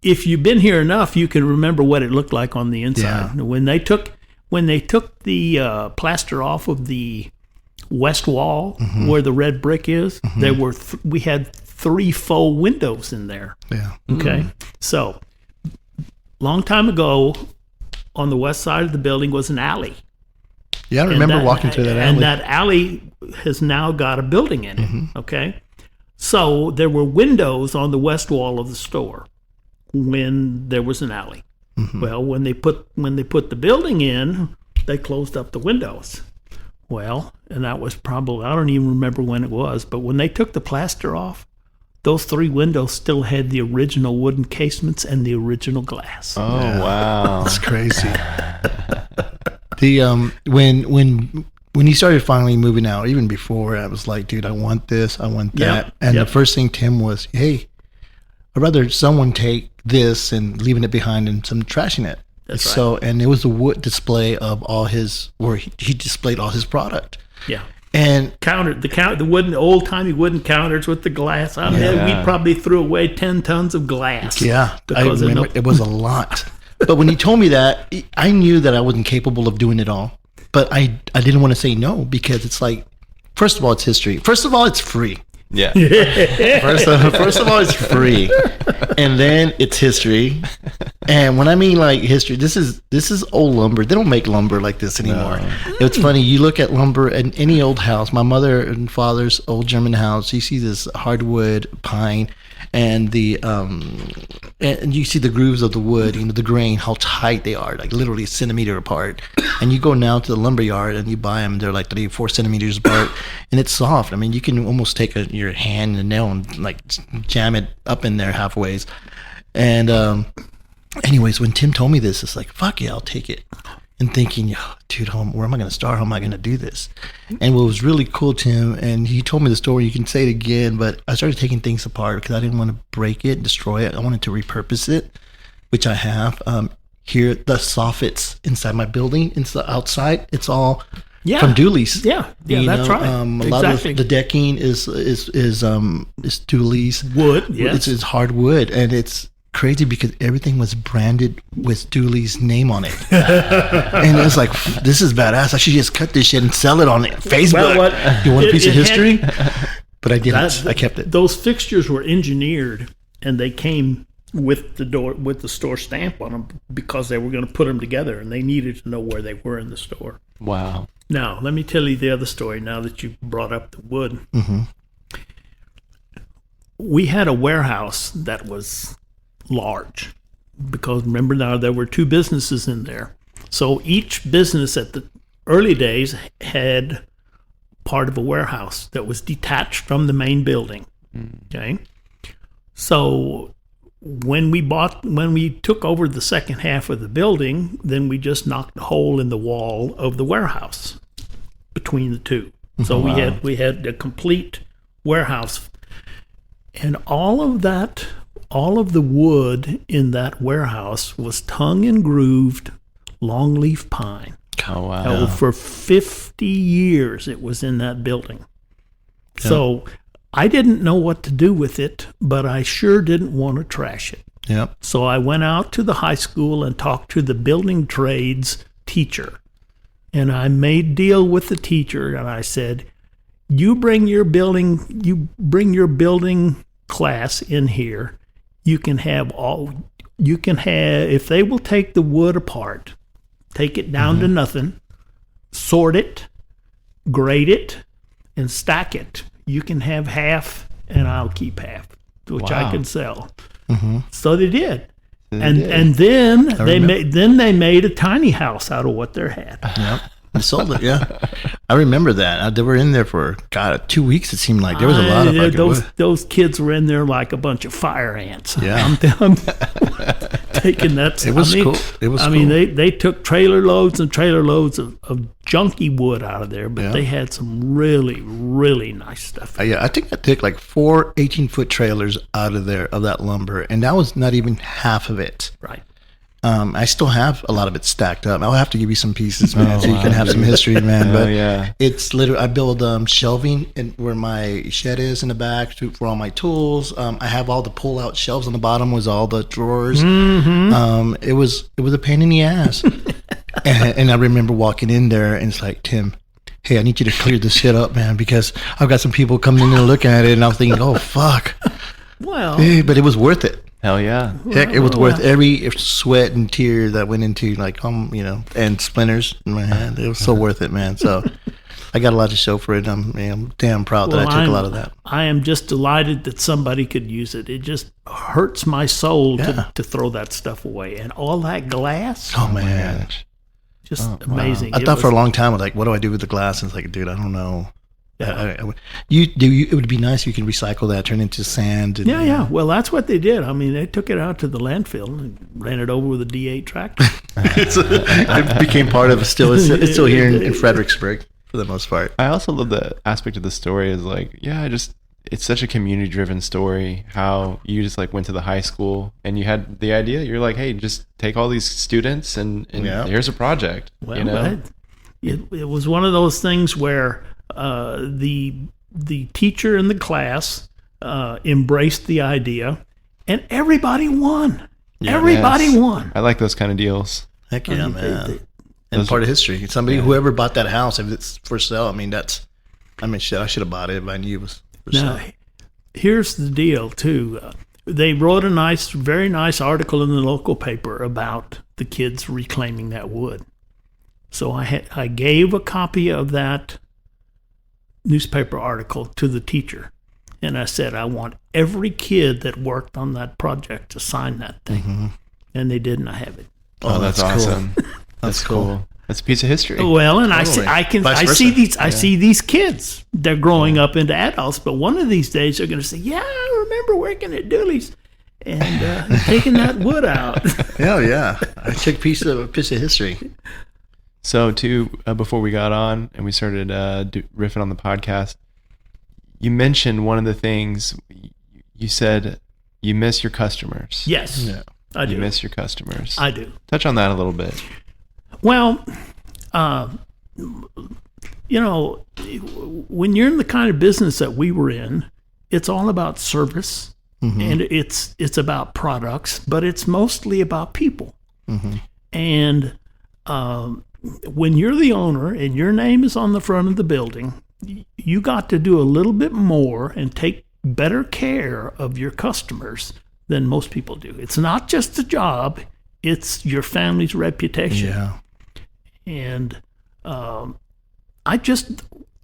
if you've been here enough, you can remember what it looked like on the inside.
Yeah.
When they took the plaster off of the west wall where the red brick is, there were we had 3 faux windows in there.
Yeah.
Okay. So, long time ago, on the west side of the building was an alley.
Yeah, I remember walking through that alley.
And that alley has now got a building in it. Okay. So, there were windows on the west wall of the store when there was an alley. Well, when they put the building in, they closed up the windows. Well, and that was probably, I don't even remember when it was, but when they took the plaster off, those 3 windows still had the original wooden casements and the original glass.
Oh, wow.
That's crazy. When you started finally moving out, even before, I was like, dude, I want this, I want that.
Yep,
And
yep.
the first thing Tim was, hey, I'd rather someone take this and leaving it behind and some trashing it.
That's right.
So, and it was a wood display of all his, where he displayed all his product.
Yeah.
And
the wooden, old timey wooden counters with the glass on it. We probably threw away 10 tons of glass.
Yeah, I remember it was a lot. But when he told me that, I knew that I wasn't capable of doing it all. But I didn't want to say no, because it's like, first of all, it's history. First of all, it's free.
Yeah.
First of all, it's free, and then it's history. And when I mean like history, this is old lumber. They don't make lumber like this anymore. No. It's funny. You look at lumber in any old house. My mother and father's old German house. You see this hardwood, pine, and the and you see the grooves of the wood. You know, the grain, how tight they are, like literally a centimeter apart. And you go now to the lumber yard and you buy them. They're like 3-4 centimeters apart, and it's soft. I mean, you can almost take your hand and nail and like jam it up in there halfway. And anyways, when Tim told me this, it's like, fuck yeah, I'll take it. And thinking, dude, where am I going to start? How am I going to do this? And what was really cool, Tim, and he told me the story, you can say it again, but I started taking things apart because I didn't want to break it, destroy it. I wanted to repurpose it, which I have. Here, the soffits inside my building, outside, it's all from Dooley's.
Yeah, that's right.
A lot of the decking is Dooley's
wood. Yes,
it's hardwood, and it's crazy because everything was branded with Dooley's name on it. And it was like, this is badass. I should just cut this shit and sell it on Facebook. Well, you want a piece of history? But I didn't. I kept it.
Those fixtures were engineered, and they came with the store stamp on them because they were going to put them together, and they needed to know where they were in the store.
Wow.
Now, let me tell you the other story now that you brought up the wood.
Mm-hmm.
We had a warehouse that was large because, remember, now there were 2 businesses in there. So each business at the early days had part of a warehouse that was detached from the main building. Okay. So when we took over the second half of the building, then we just knocked a hole in the wall of the warehouse between the 2. So we had a complete warehouse, and all of the wood in that warehouse was tongue and grooved longleaf pine.
Oh wow!
For 50 years it was in that building. Yeah. So I didn't know what to do with it, but I sure didn't want to trash it.
Yep.
So I went out to the high school and talked to the building trades teacher. And I made deal with the teacher, and I said, you bring your building class in here. If they will take the wood apart, take it down to nothing, sort it, grade it, and stack it. You can have half, and I'll keep half, which I can sell.
Mm-hmm.
So they did, and then they made a tiny house out of what they had.
Yep, I sold it. Yeah, I remember that. They were in there for 2 weeks. It seemed like there was a lot of
those kids were in there like a bunch of fire ants.
Yeah,
I'm taking that.
It was cool. It was.
I mean, they took trailer loads and trailer loads of junky wood out of there, but they had some really, really nice stuff.
I think I took like 4 18-foot trailers out of there of that lumber, and that was not even half of it.
Right.
I still have a lot of it stacked up. I'll have to give you some pieces, man, so you can have some history, man. But it's literally, I build shelving in where my shed is in the back for all my tools. I have all the pull-out shelves on the bottom with all the drawers.
Mm-hmm.
It was a pain in the ass. and I remember walking in there, and it's like, Tim, hey, I need you to clear this shit up, man, because I've got some people coming in there looking at it, and I was thinking, oh, fuck.
Well.
Hey, but it was worth it.
Hell yeah.
Heck, it was worth every sweat and tear that went into, like, and splinters in my hand. It was so worth it, man. So I got a lot to show for it. I'm damn proud that I took a lot of that.
I am just delighted that somebody could use it. It just hurts my soul to throw that stuff away. And all that glass.
Oh, man.
Just amazing.
Wow. I thought for a long time, like, what do I do with the glass? And it's like, dude, I don't know. It would be nice if you can recycle that, turn it into sand. And,
Well, that's what they did. I mean, they took it out to the landfill and ran it over with a D8 tractor.
It became part of it's still here in Fredericksburg for the most part.
I also love the aspect of the story is like, I just it's such a community-driven story. How you just like went to the high school and you had the idea. You're like, hey, just take all these students and here's a project.
Well,
you know,
it was one of those things where the teacher in the class embraced the idea, and everybody won.
Yeah.
Everybody won.
I like those kind of deals.
Heck yeah, man. And part of history. Somebody, whoever bought that house, if it's for sale, I mean, shit, I should have bought it if I knew it was for sale.
Now, here's the deal, too. They wrote a very nice article in the local paper about the kids reclaiming that wood. So I gave a copy of that newspaper article to the teacher, and I said, I want every kid that worked on that project to sign that thing. Mm-hmm. And they didn't. I have it.
Oh, that's awesome.
Cool.
That's cool. That's a piece of history.
Well, and
Totally.
I see these kids. They're growing up into adults, but one of these days they're going to say, "Yeah, I remember working at Dooley's and taking that wood out."
Hell yeah! I took a piece of history.
So, before we got on and we started riffing on the podcast, you mentioned one of the things you said. You miss your customers.
Yes,
Yeah.
I do.
You miss your customers.
I do.
Touch on that a little bit.
Well, when you're in the kind of business that we were in, it's all about service, and it's about products, but it's mostly about people. Mm-hmm. And when you're the owner and your name is on the front of the building, you got to do a little bit more and take better care of your customers than most people do. It's not just a job, it's your family's reputation.
Yeah.
And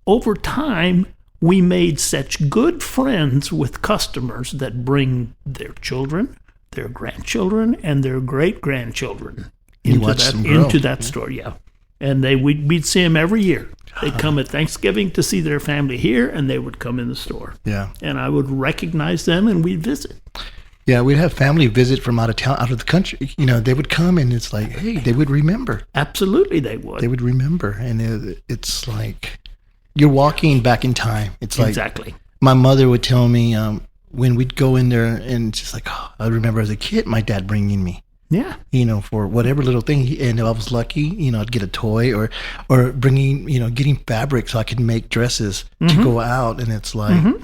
over time, we made such good friends with customers that bring their children, their grandchildren, and their great-grandchildren into that store. Yeah. And we'd see them every year. They'd come at Thanksgiving to see their family here, and they would come in the store.
Yeah.
And I would recognize them, and we'd visit.
Yeah, we'd have family visit from out of town, out of the country. They would come, and it's like, hey, they would remember.
Absolutely, they would.
They would remember, and it's like you're walking back in time. It's like
exactly.
My mother would tell me when we'd go in there, and it's just like, oh, I remember as a kid, my dad bringing me.
Yeah.
For whatever little thing, and if I was lucky, I'd get a toy or bringing, getting fabric so I could make dresses to go out, and it's like.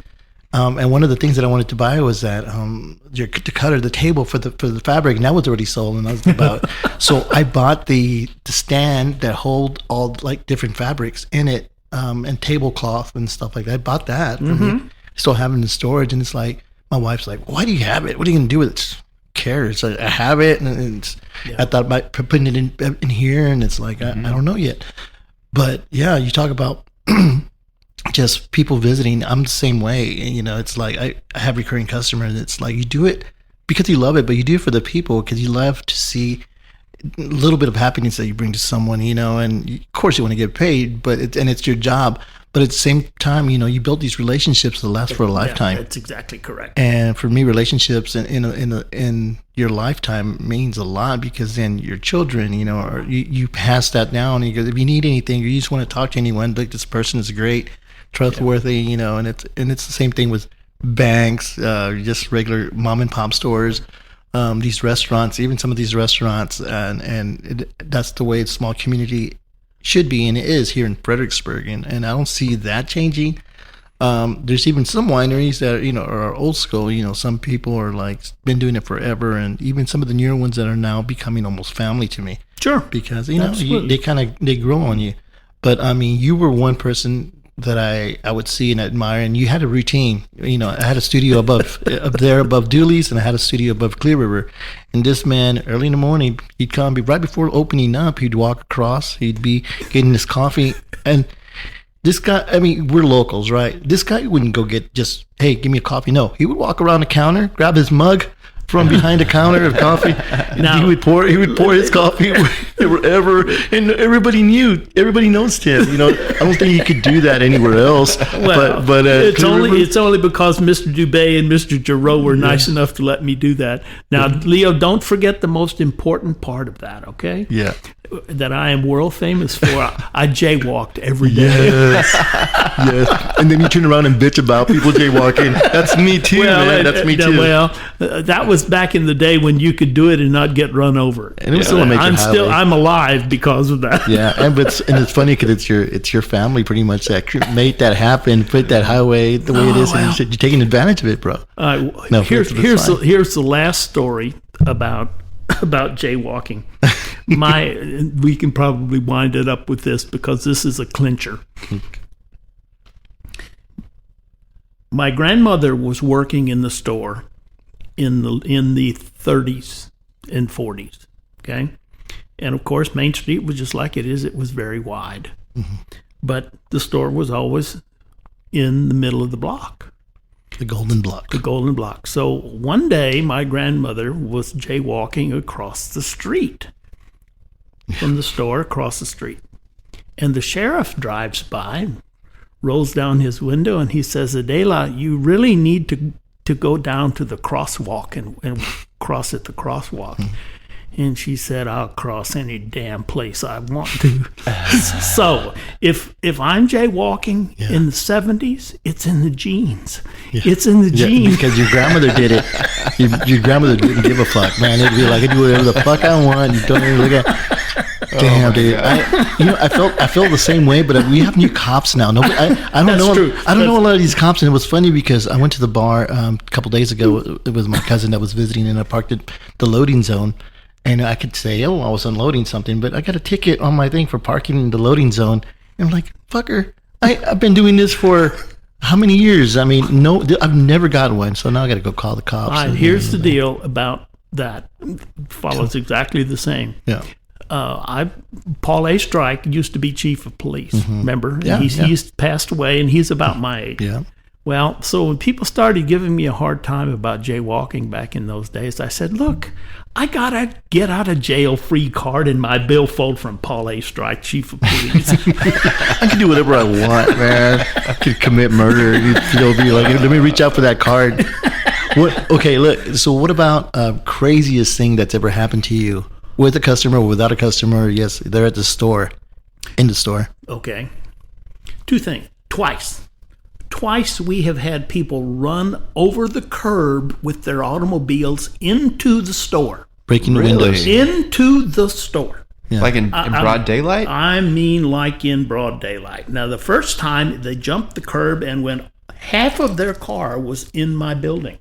And one of the things that I wanted to buy was that the cutter, the table for the fabric, and that was already sold. And I was about, so I bought the stand that hold all like different fabrics in it, and tablecloth and stuff like that. I bought that for me. Still have it in storage, and it's like my wife's like, "Why do you have it? What are you gonna do with it?" Who cares? I have it, and it's. Yeah. I thought about putting it in here, and it's like I don't know yet. But yeah, you talk about. Just people visiting, I'm the same way. It's like I have recurring customers. It's like you do it because you love it, but you do it for the people because you love to see a little bit of happiness that you bring to someone, and of course you want to get paid, but it's your job. But at the same time, you build these relationships that last for a lifetime.
That's exactly correct.
And for me, relationships in your lifetime means a lot because then your children, or you pass that down. And you go, if you need anything, or you just want to talk to anyone, like this person is great. Trustworthy, and it's the same thing with banks, just regular mom and pop stores, these restaurants, even some of these restaurants, and that's the way a small community should be, and it is here in Fredericksburg, and I don't see that changing. There's even some wineries that are old school. Some people are like been doing it forever, and even some of the newer ones that are now becoming almost family to me.
Sure,
because they grow on you. But I mean, you were one person that I would see and admire, and you had a routine. I had a studio above Dooley's, and I had a studio above Clear River. And this man, early in the morning, he'd come right before opening up. He'd walk across. He'd be getting his coffee, and this guy. I mean, we're locals, right? This guy wouldn't go get just, hey, give me a coffee. No, he would walk around the counter, grab his mug from behind the counter of coffee. Now, he would pour his coffee wherever, and everybody knows Tim. I don't think he could do that anywhere else.
Well, but it's only because Mr. Dubé and Mr. Giroux were nice enough to let me do that. Now, Leo, don't forget the most important part of that, okay?
Yeah.
that I am world famous for, I jaywalked every day.
Yes. Yes. And then you turn around and bitch about people jaywalking. That's me too, man. That's me too.
Well, that was back in the day when you could do it and not get run over.
And it was still a major highway.
I'm alive because of that.
Yeah, and it's funny because it's your family pretty much that made that happen, put that highway the way it is, and you're taking advantage of it, bro.
Here's the last story about jaywalking. We can probably wind it up with this because this is a clincher. My grandmother was working in the store in the 30s and 40s. Okay, and of course Main Street was just like it is. It was very wide, but the store was always in the middle of the block.
The Golden Block.
The Golden Block. So one day, my grandmother was jaywalking across the street from the store across the street. And the sheriff drives by, rolls down his window, and he says, Adela, you really need to go down to the crosswalk and cross at the crosswalk. And she said, I'll cross any damn place I want to. So if I'm jaywalking in the 70s, it's in the genes. Yeah. It's in the genes.
Because your grandmother did it. Your grandmother didn't give a fuck, man. It'd be like, I do whatever the fuck I want. You don't even look at. Damn, dude. I felt the same way, but we have new cops now. Nobody, I don't know. True. I don't know a lot of these cops, and it was funny because I went to the bar a couple days ago. It was my cousin that was visiting, and I parked at the loading zone. And I could say, oh, I was unloading something, but I got a ticket on my thing for parking in the loading zone. And I'm like, fucker, I've been doing this for how many years? I mean, no, I've never got one. So now I got to go call the cops.
Here's the deal about that. Follows exactly the same.
Yeah.
Paul A. Strike used to be chief of police. Remember?
Yeah,
he's passed away, and he's about my age.
Yeah.
Well, so when people started giving me a hard time about jaywalking back in those days, I said, look, I got a get out of jail free card in my billfold from Paul A. Strike, chief of police.
I can do whatever I want, man. I could commit murder. You'll be like, let me reach out for that card. Okay, look. So what about craziest thing that's ever happened to you? With a customer or without a customer? Yes, they're at the store. In the store.
Okay. Two things. Twice we have had people run over the curb with their automobiles into the store.
Breaking the windows.
Into the store.
Yeah. Like in broad daylight?
I mean like in broad daylight. Now, the first time they jumped the curb and when half of their car was in my building.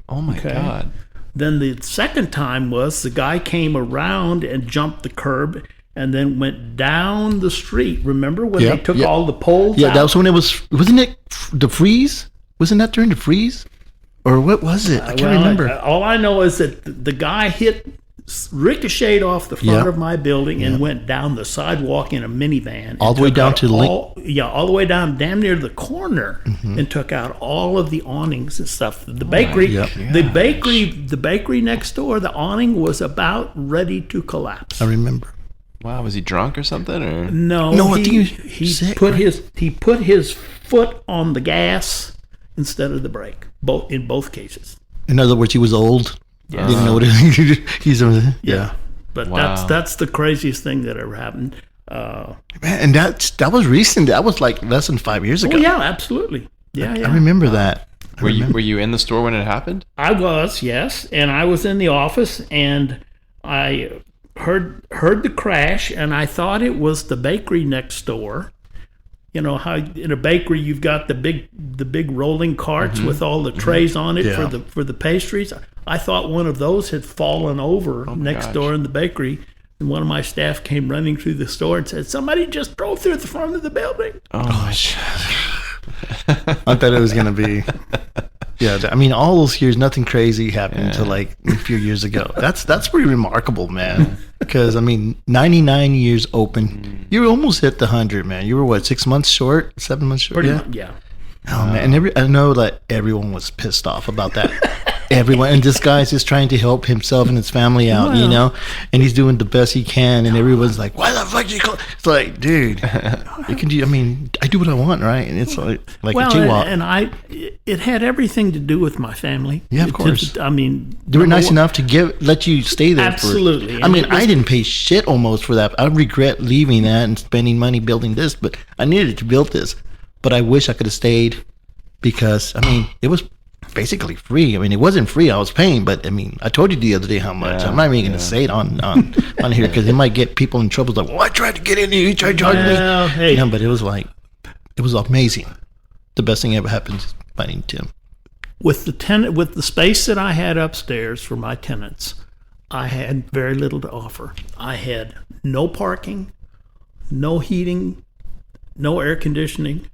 Oh, my God.
Then the second time was the guy came around and jumped the curb and then went down the street. Remember when they took all the poles out?
That was when wasn't it the freeze? Wasn't that during the freeze? Or what was it? I can't remember.
All I know is that the guy ricocheted off the front of my building and went down the sidewalk in a minivan.
All the way down to the
all the way down damn near the corner and took out all of the awnings and stuff. The bakery, the bakery next door, the awning was about ready to collapse.
I remember.
Wow, was he drunk or something? Or
no, I think he put his foot on the gas instead of the brake. In both cases.
In other words, he was old.
Yeah.
Didn't know what he's.
But that's the craziest thing that ever happened.
Man, and that was recent. That was like less than 5 years ago.
Oh yeah, absolutely. Yeah,
I remember that.
Were you in the store when it happened?
I was, yes, and I was in the office, and I heard the crash, and I thought it was the bakery next door. You know how in a bakery you've got the big rolling carts with all the trays on it for the pastries. I thought one of those had fallen over next door in the bakery, and one of my staff came running through the store and said, "Somebody just drove through the front of the building."
Oh shit! I thought it was gonna be. Yeah, I mean, all those years, nothing crazy happened until like a few years ago. That's pretty remarkable, man. Because I mean, 99 years open, you almost hit the 100, man. You were what, 6 months short, 7 months short?
Pretty much, yeah.
Oh man, and I know that everyone was pissed off about that. everyone, and this guy's just trying to help himself and his family out, you know, and he's doing the best he can, and everyone's like, "Why the fuck did you call?" It's like, dude, you can do. I mean, I do what I want, right? And it's like
well,
a Chihuahua.
and it had everything to do with my family.
Yeah, of course.
I mean,
They were nice enough to let you stay there.
Absolutely.
I mean, I didn't pay shit almost for that. I regret leaving that and spending money building this, but I needed to build this. But I wish I could have stayed because, I mean, it was basically free. I mean, it wasn't free. I was paying, but I mean, I told you the other day how much.
Yeah,
I'm not even going to say it on here because it might get people in trouble. Like, well, I tried to get in here. You tried to charge me.
Hey.
You know, but it was amazing. The best thing ever happened is finding Tim.
With the space that I had upstairs for my tenants, I had very little to offer. I had no parking, no heating, no air conditioning,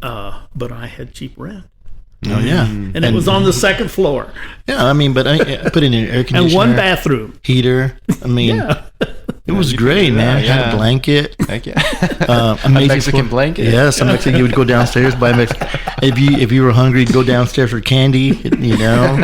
but I had cheap rent.
Oh yeah,
And it was on the second floor.
Yeah, I mean, but I put in an air conditioner
And one bathroom.
heater. I mean,
Yeah.
it was great, man.
yeah.
Had a blanket.
Heck yeah.
Amazing
Mexican
food.
blanket.
Yes, a Mexican. You would go downstairs buy Mexican. If you were hungry, you'd go downstairs for candy. You know,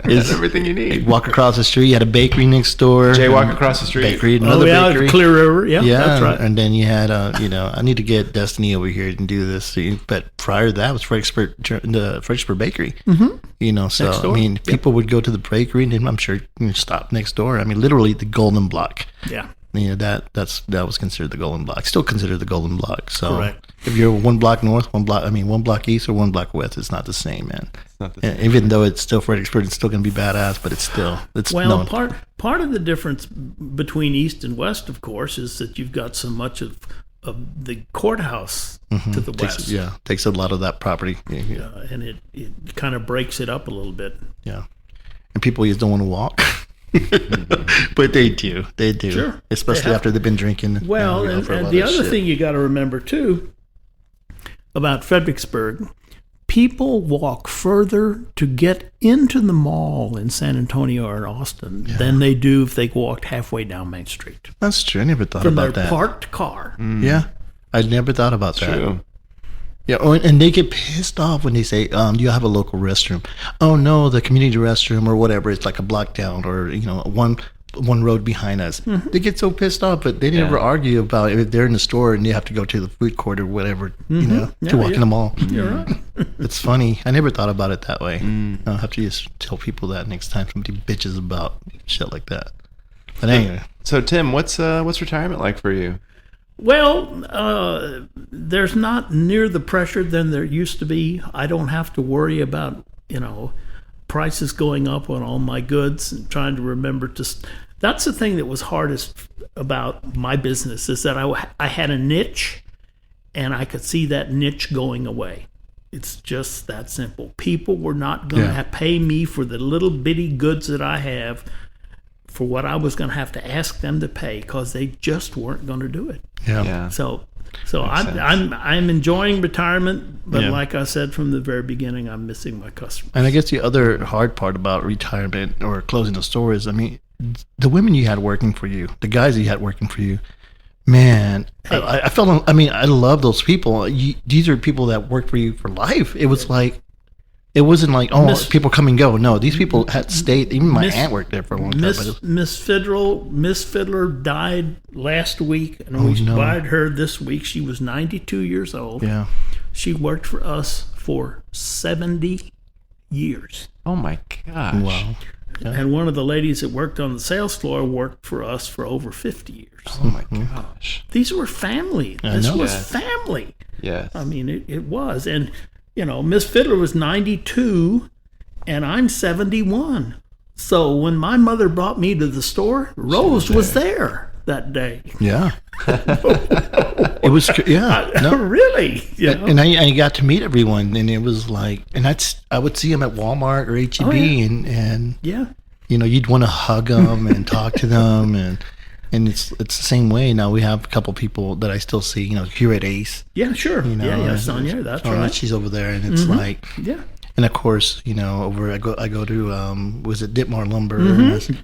That's everything you need.
walk across the street. You had a bakery next door.
Jaywalk across the street.
Bakery, another bakery.
Clear River. Yeah,
Yeah,
that's right.
and then you had, I need to get Destiny over here and do this. But prior to that was the Fredericksburg Bakery. Mm-hmm. You know, so
Next door.
I mean, people would go to the bakery, and then I'm sure you stop next door. I mean, literally the Golden Block.
Yeah.
You know, that was considered the Golden Block. Still considered the Golden Block. So
Correct.
if you're one block north, one block east, or one block west, it's not the same, man.
It's not the same.
And even though it's still Fredericksburg, it's still gonna be badass, but it's
Well,
known.
part of the difference between east and west, of course, is that you've got so much of the courthouse to the west.
Takes a lot of that property. Yeah.
And it kind of breaks it up a little bit.
Yeah. And people just don't want to walk. But they do.
Sure.
Especially
They have
after they've been drinking.
Well,
you know, for a
and
lot
the
of
other
shit.
thing you got to remember too about Fredericksburg, people walk further to get into the mall in San Antonio or in Austin than they do if they walked halfway down Main Street
That's true. I never thought
from
about
their
that.
parked car.
Yeah. I never thought about that.
True.
Yeah, and they get pissed off when they say, "Do you have a local restroom?" Oh no, the community restroom or whatever. It's like a block down, or one road behind us. They get so pissed off, but they never argue about if they're in the store and they have to go to the food court or whatever, to walk in the mall.
You're right.
It's funny. I never thought about it that way. I'll have to just tell people that next time somebody bitches about shit like that. But anyway,
So Tim, what's retirement like for you?
Well, there's not near the pressure than there used to be. I don't have to worry about, prices going up on all my goods and trying to remember that's the thing that was hardest about my business is that I had a niche and I could see that niche going away. It's just that simple. People were not going to pay me for the little bitty goods that I have for what I was going to have to ask them to pay because they just weren't going to do it.
Yeah.
So I'm enjoying retirement, but like I said from the very beginning, I'm missing my customers.
And I guess the other hard part about retirement or closing the store is, I mean, the women you had working for you, the guys you had working for you, man, I felt, I mean, I love those people. These are people that work for you for life. It was like, it wasn't like, people come and go. No, these people had stayed. Even my aunt worked there for a long time.
Miss Fiddler died last week, and we buried her this week. She was 92 years old.
Yeah.
She worked for us for 70 years.
Oh my gosh.
Wow. Yeah.
And one of the ladies that worked on the sales floor worked for us for over 50 years.
Oh my gosh.
These were family. This was family.
Yes.
I mean, it was. And, Miss Fiddler was 92, and I'm 71. So when my mother brought me to the store, Rose was there that day.
Yeah. It was,
Really?
And I got to meet everyone, and it was like, and I would see them at Walmart or H-E-B, and you'd want to hug them and talk to them, and it's the same way. Now we have a couple people that I still see, here at Ace.
Yeah, sure. Sonia, that's right.
She's over there, and it's like, and of course, over I go to was it Ditmar Lumber?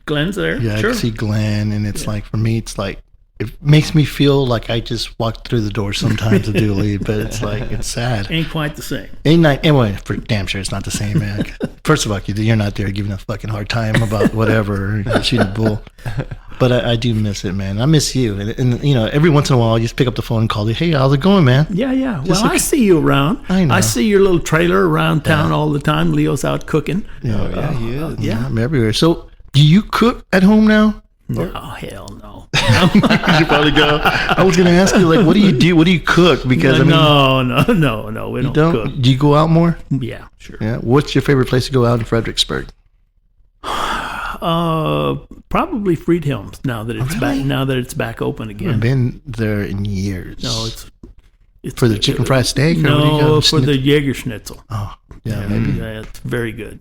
Glenn's there.
Yeah,
sure.
I see Glenn, and it's like, for me, it's like it makes me feel like I just walked through the door sometimes of Dooley, but it's like, it's sad.
Ain't quite the same.
Anyway, for damn sure it's not the same, man. First of all, you're not there giving a fucking hard time about whatever, shooting bull. But I do miss it, man. I miss you. And every once in a while, I just pick up the phone and call you. Hey, how's it going, man?
Yeah. Well, I see you around.
I know.
I see your little trailer around town all the time. Leo's out cooking.
Yeah, he is.
Yeah.
I'm everywhere. So, do you cook at home now?
No, hell no.
You probably go. I was going to ask you, like, what do you do? What do you cook? Because
no. We don't cook.
Do you go out more?
Yeah, sure.
Yeah. What's your favorite place to go out in Fredericksburg?
Probably Friedhelm's now that it's back. Now that it's back open
I've
again.
been there in years.
No, it's
for the chicken fried steak. Or what do you
No,
go?
for the Jaeger Schnitzel.
Oh, yeah. Maybe
Yeah, it's very good.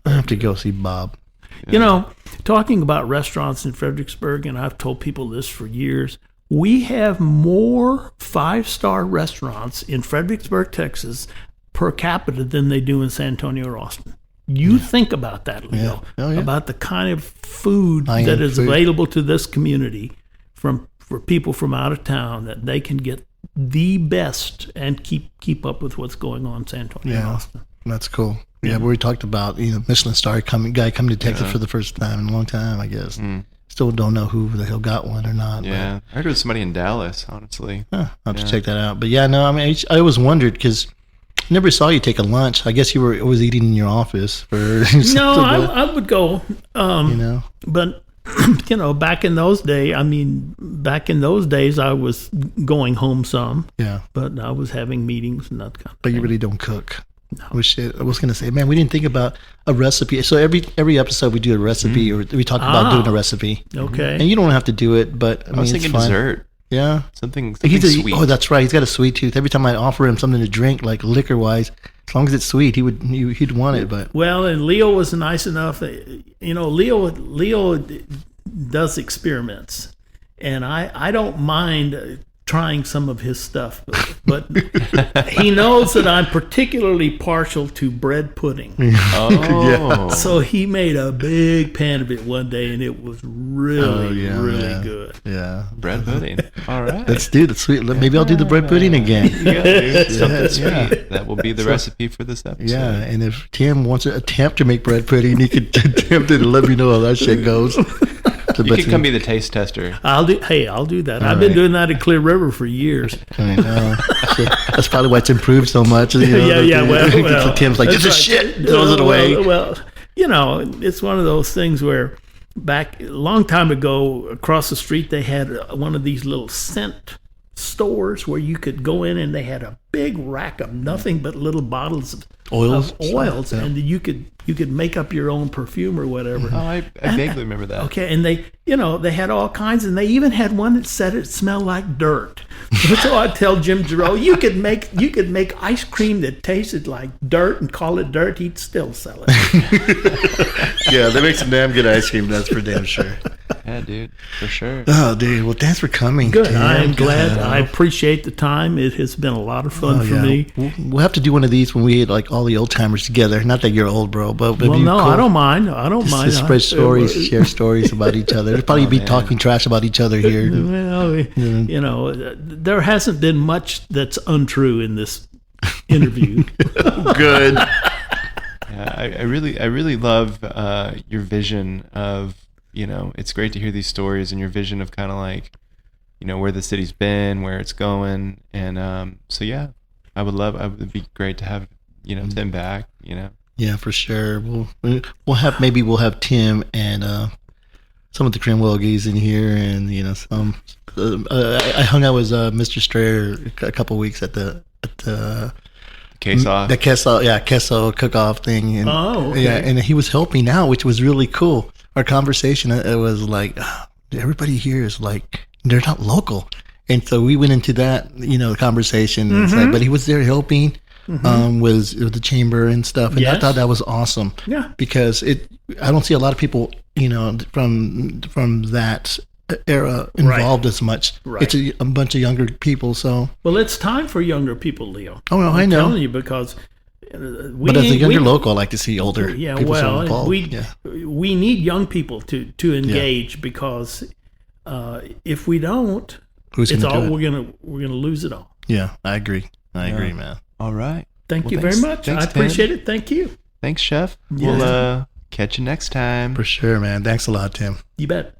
I have to go see Bob.
Talking about restaurants in Fredericksburg, and I've told people this for years, we have more 5-star restaurants in Fredericksburg, Texas, per capita than they do in San Antonio or Austin. You think about that, Leo, about the kind of food that is available to this community for people from out of town, that they can get the best and keep up with what's going on in San Antonio and Austin.
That's cool. Yeah, we talked about Michelin star guy coming to Texas for the first time in a long time, I guess. Still don't know who the hell got one or not.
Yeah, I heard it was somebody in Dallas, honestly.
I'll have to check that out. But yeah, no, I mean, I always wondered because I never saw you take a lunch. I guess you were always eating in your office.
No, I would go. But back in those days, I was going home some. Yeah. But I was having meetings and that kind of thing.
But you really don't cook. No. I was going to say, man, we didn't think about a recipe. So every episode we do a recipe, or we talk about doing a recipe.
Okay.
And you don't have to do it, but I was
thinking dessert.
Yeah.
Something sweet.
Oh, that's right. He's got a sweet tooth. Every time I offer him something to drink, like liquor-wise, as long as it's sweet, he'd want it. But
and Leo was nice enough. Leo does experiments, and I don't mind trying some of his stuff, but he knows that I'm particularly partial to bread pudding.
Oh,
so he made a big pan of it one day, and it was really good.
Yeah,
bread pudding. All right,
let's do the sweet. Maybe I'll do the bread pudding again.
Something sweet. That will be the recipe for this episode.
Yeah, and if Tim wants to attempt to make bread pudding, he could attempt it and let me know how that shit goes.
You can come be the taste tester.
I'll do that. I've been doing that at Clear River for years.
I know. That's probably why it's improved so much.
Well,
Tim's like, this is shit. Throws it away.
Well, it's one of those things where back a long time ago, across the street, they had one of these little scent stores where you could go in, and they had a big rack of nothing but little bottles of oils, and you could make up your own perfume or whatever.
Oh, I vaguely remember that.
Okay, and they had all kinds, and they even had one that said it smelled like dirt. So I tell Jim Giroux, you could make ice cream that tasted like dirt and call it dirt. He'd still sell it.
Yeah, they make some damn good ice cream. That's for damn sure.
Yeah, dude, for sure.
Oh, dude. Well, thanks for coming.
Good.
Tim.
I'm glad. I appreciate the time. It has been a lot of fun for me.
We'll have to do one of these when we had like all the old timers together. Not that you're old, bro, but
well, no, cool. I don't mind. Just
spread stories, share stories about each other. There'll probably be talking trash about each other here.
Well, there hasn't been much that's untrue in this interview.
Good.
Yeah, I really love your vision of, it's great to hear these stories and your vision of kind of like, where the city's been, where it's going. And so, yeah, it would be great to have, Tim back,
Yeah, for sure. We'll have Tim and some of the Cranwelgies in here, and I hung out with Mr. Strayer a couple weeks at the
Queso.
The queso cook-off thing. And,
okay.
Yeah, and he was helping out, which was really cool. Our conversation, it was like, everybody here is like, they're not local. And so we went into that, conversation. And it's like, but he was there helping with the chamber and stuff. And I thought that was awesome.
Yeah.
Because I don't see a lot of people, from that era involved as much. Right. It's a bunch of younger people. So
it's time for younger people, Leo.
Oh no, I know.
I'm telling you, because
but as a younger local, I like to see older people involved.
We need young people to engage because If we don't,
Who's
it's
going to
all
do it?
we're gonna lose it all.
Yeah, I agree. I agree, man.
All right.
Thank
Well,
you
thanks-
very much.
thanks,
I
Tim.
appreciate it. Thank you.
Thanks, Chef.
Yeah.
We'll catch you next time.
For sure, man. Thanks a lot, Tim.
You bet.